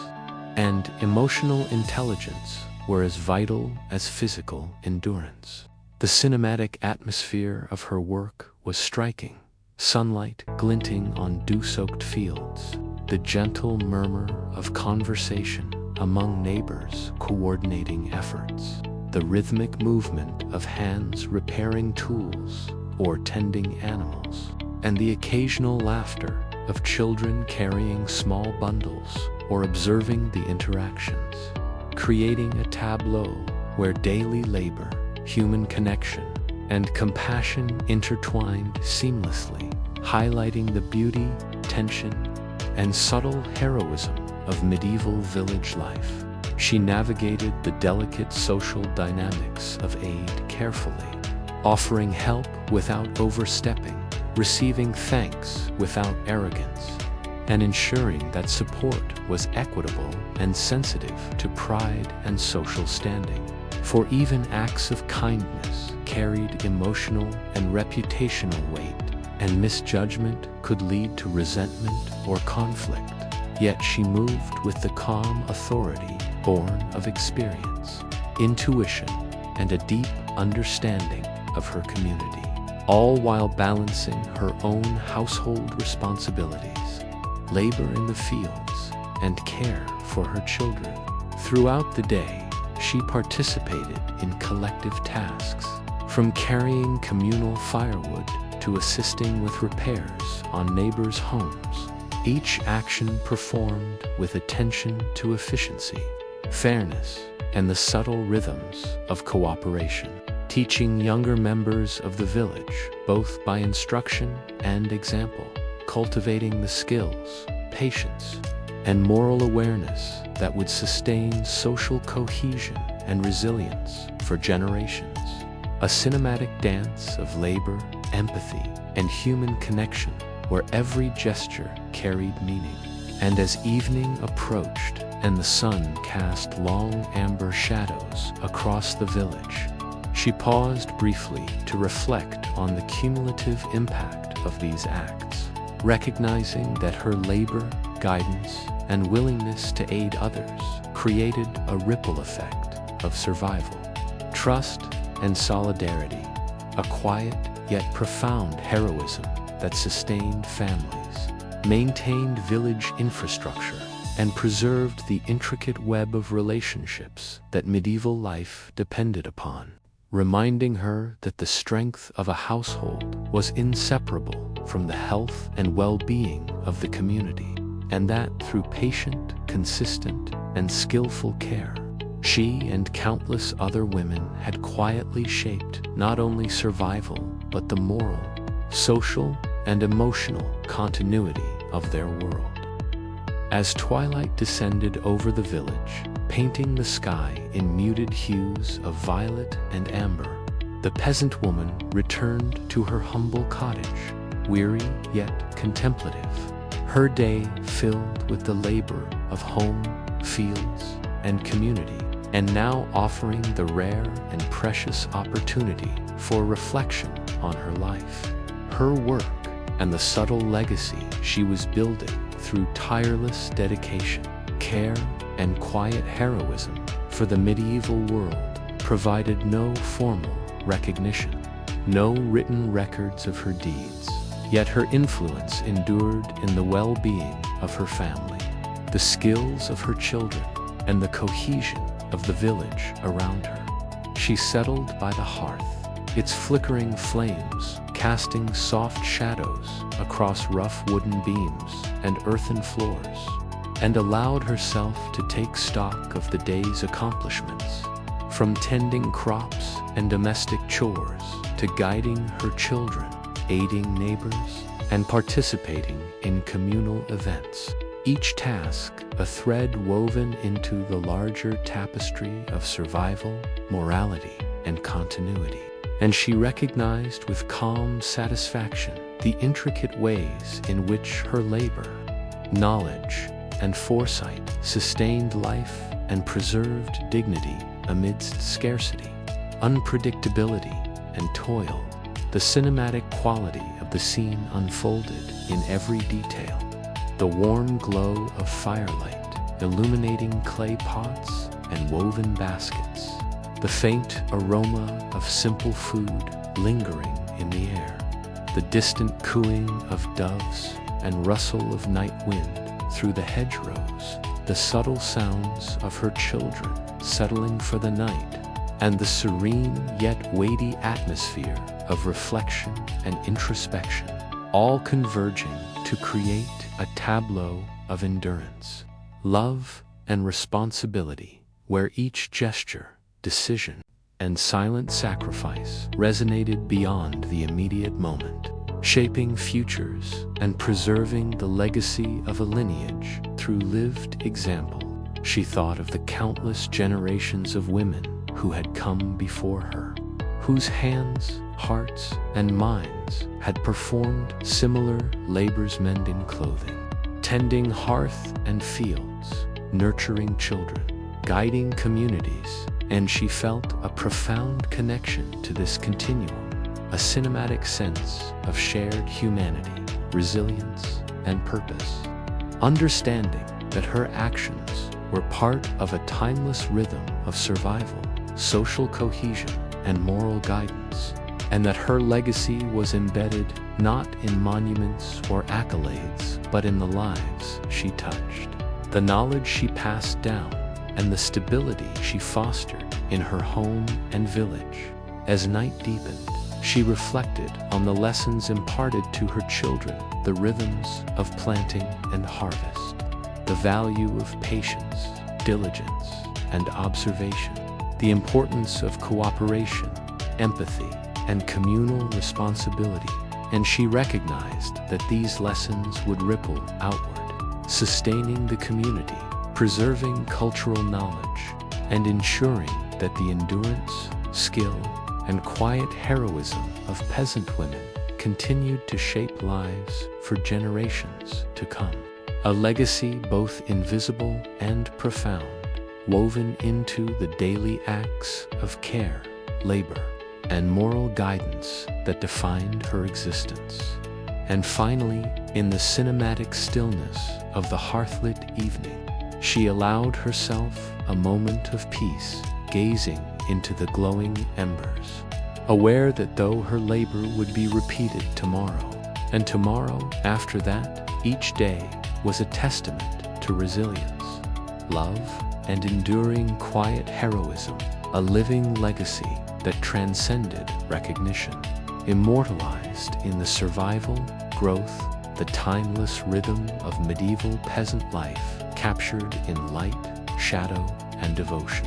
S1: and emotional intelligence were as vital as physical endurance. The cinematic atmosphere of her work was striking, sunlight glinting on dew-soaked fields, the gentle murmur of conversation among neighbors coordinating efforts, the rhythmic movement of hands repairing tools or tending animals, and the occasional laughter of children carrying small bundles or observing the interactions, creating a tableau where daily labor, human connection, and compassion intertwined seamlessly, highlighting the beauty, tension, and subtle heroism of medieval village life. She navigated the delicate social dynamics of aid carefully, offering help without overstepping, receiving thanks without arrogance, and ensuring that support was equitable and sensitive to pride and social standing. For even acts of kindness carried emotional and reputational weight, and misjudgment could lead to resentment or conflict. Yet she moved with the calm authority born of experience, intuition, and a deep understanding of her community, all while balancing her own household responsibilities, labor in the fields, and care for her children. Throughout the day, she participated in collective tasks, from carrying communal firewood to assisting with repairs on neighbors' homes, each action performed with attention to efficiency, fairness, and the subtle rhythms of cooperation, teaching younger members of the village both by instruction and example, cultivating the skills, patience, and moral awareness that would sustain social cohesion and resilience for generations. A cinematic dance of labor, empathy, and human connection where every gesture carried meaning. And as evening approached and the sun cast long amber shadows across the village, she paused briefly to reflect on the cumulative impact of these acts, recognizing that her labor, guidance, and willingness to aid others created a ripple effect of survival, trust, and solidarity, a quiet yet profound heroism that sustained families, maintained village infrastructure, and preserved the intricate web of relationships that medieval life depended upon, reminding her that the strength of a household was inseparable from the health and well-being of the community, and that through patient, consistent, and skillful care, she and countless other women had quietly shaped not only survival, but the moral, social, and emotional continuity of their world. As twilight descended over the village, painting the sky in muted hues of violet and amber, the peasant woman returned to her humble cottage, weary yet contemplative, her day filled with the labor of home, fields, and community, and now offering the rare and precious opportunity for reflection on her life, her work, and the subtle legacy she was building through tireless dedication, care, and quiet heroism. For the medieval world provided no formal recognition, no written records of her deeds, yet her influence endured in the well-being of her family, the skills of her children, and the cohesion of the village around her. She settled by the hearth, its flickering flames casting soft shadows across rough wooden beams and earthen floors, and allowed herself to take stock of the day's accomplishments, from tending crops and domestic chores to guiding her children, aiding neighbors, and participating in communal events. Each task a thread woven into the larger tapestry of survival, morality, and continuity. And she recognized with calm satisfaction the intricate ways in which her labor, knowledge, and foresight sustained life and preserved dignity amidst scarcity, unpredictability, and toil. The cinematic quality of the scene unfolded in every detail. The warm glow of firelight illuminating clay pots and woven baskets. The faint aroma of simple food lingering in the air. The distant cooing of doves and rustle of night wind through the hedgerows. The subtle sounds of her children settling for the night. And the serene yet weighty atmosphere of reflection and introspection, all converging to create a tableau of endurance, love, and responsibility, where each gesture, decision, and silent sacrifice resonated beyond the immediate moment, shaping futures and preserving the legacy of a lineage through lived example. She thought of the countless generations of women who had come before her, whose hands, hearts, and minds had performed similar labors, mending clothing, tending hearth and fields, nurturing children, guiding communities, and she felt a profound connection to this continuum, a cinematic sense of shared humanity, resilience, and purpose. Understanding that her actions were part of a timeless rhythm of survival, social cohesion, and moral guidance, and that her legacy was embedded not in monuments or accolades, but in the lives she touched, the knowledge she passed down, and the stability she fostered in her home and village. As night deepened, she reflected on the lessons imparted to her children, the rhythms of planting and harvest, the value of patience, diligence, and observation, the importance of cooperation, empathy, and communal responsibility. And she recognized that these lessons would ripple outward, sustaining the community, preserving cultural knowledge, and ensuring that the endurance, skill, and quiet heroism of peasant women continued to shape lives for generations to come. A legacy both invisible and profound, woven into the daily acts of care, labor, and moral guidance that defined her existence. And finally, in the cinematic stillness of the hearthlit evening, she allowed herself a moment of peace, gazing into the glowing embers, aware that though her labor would be repeated tomorrow, and tomorrow after that, each day was a testament to resilience, love, and enduring quiet heroism, a living legacy that transcended recognition, immortalized in the survival, growth, the timeless rhythm of medieval peasant life, captured in light, shadow, and devotion.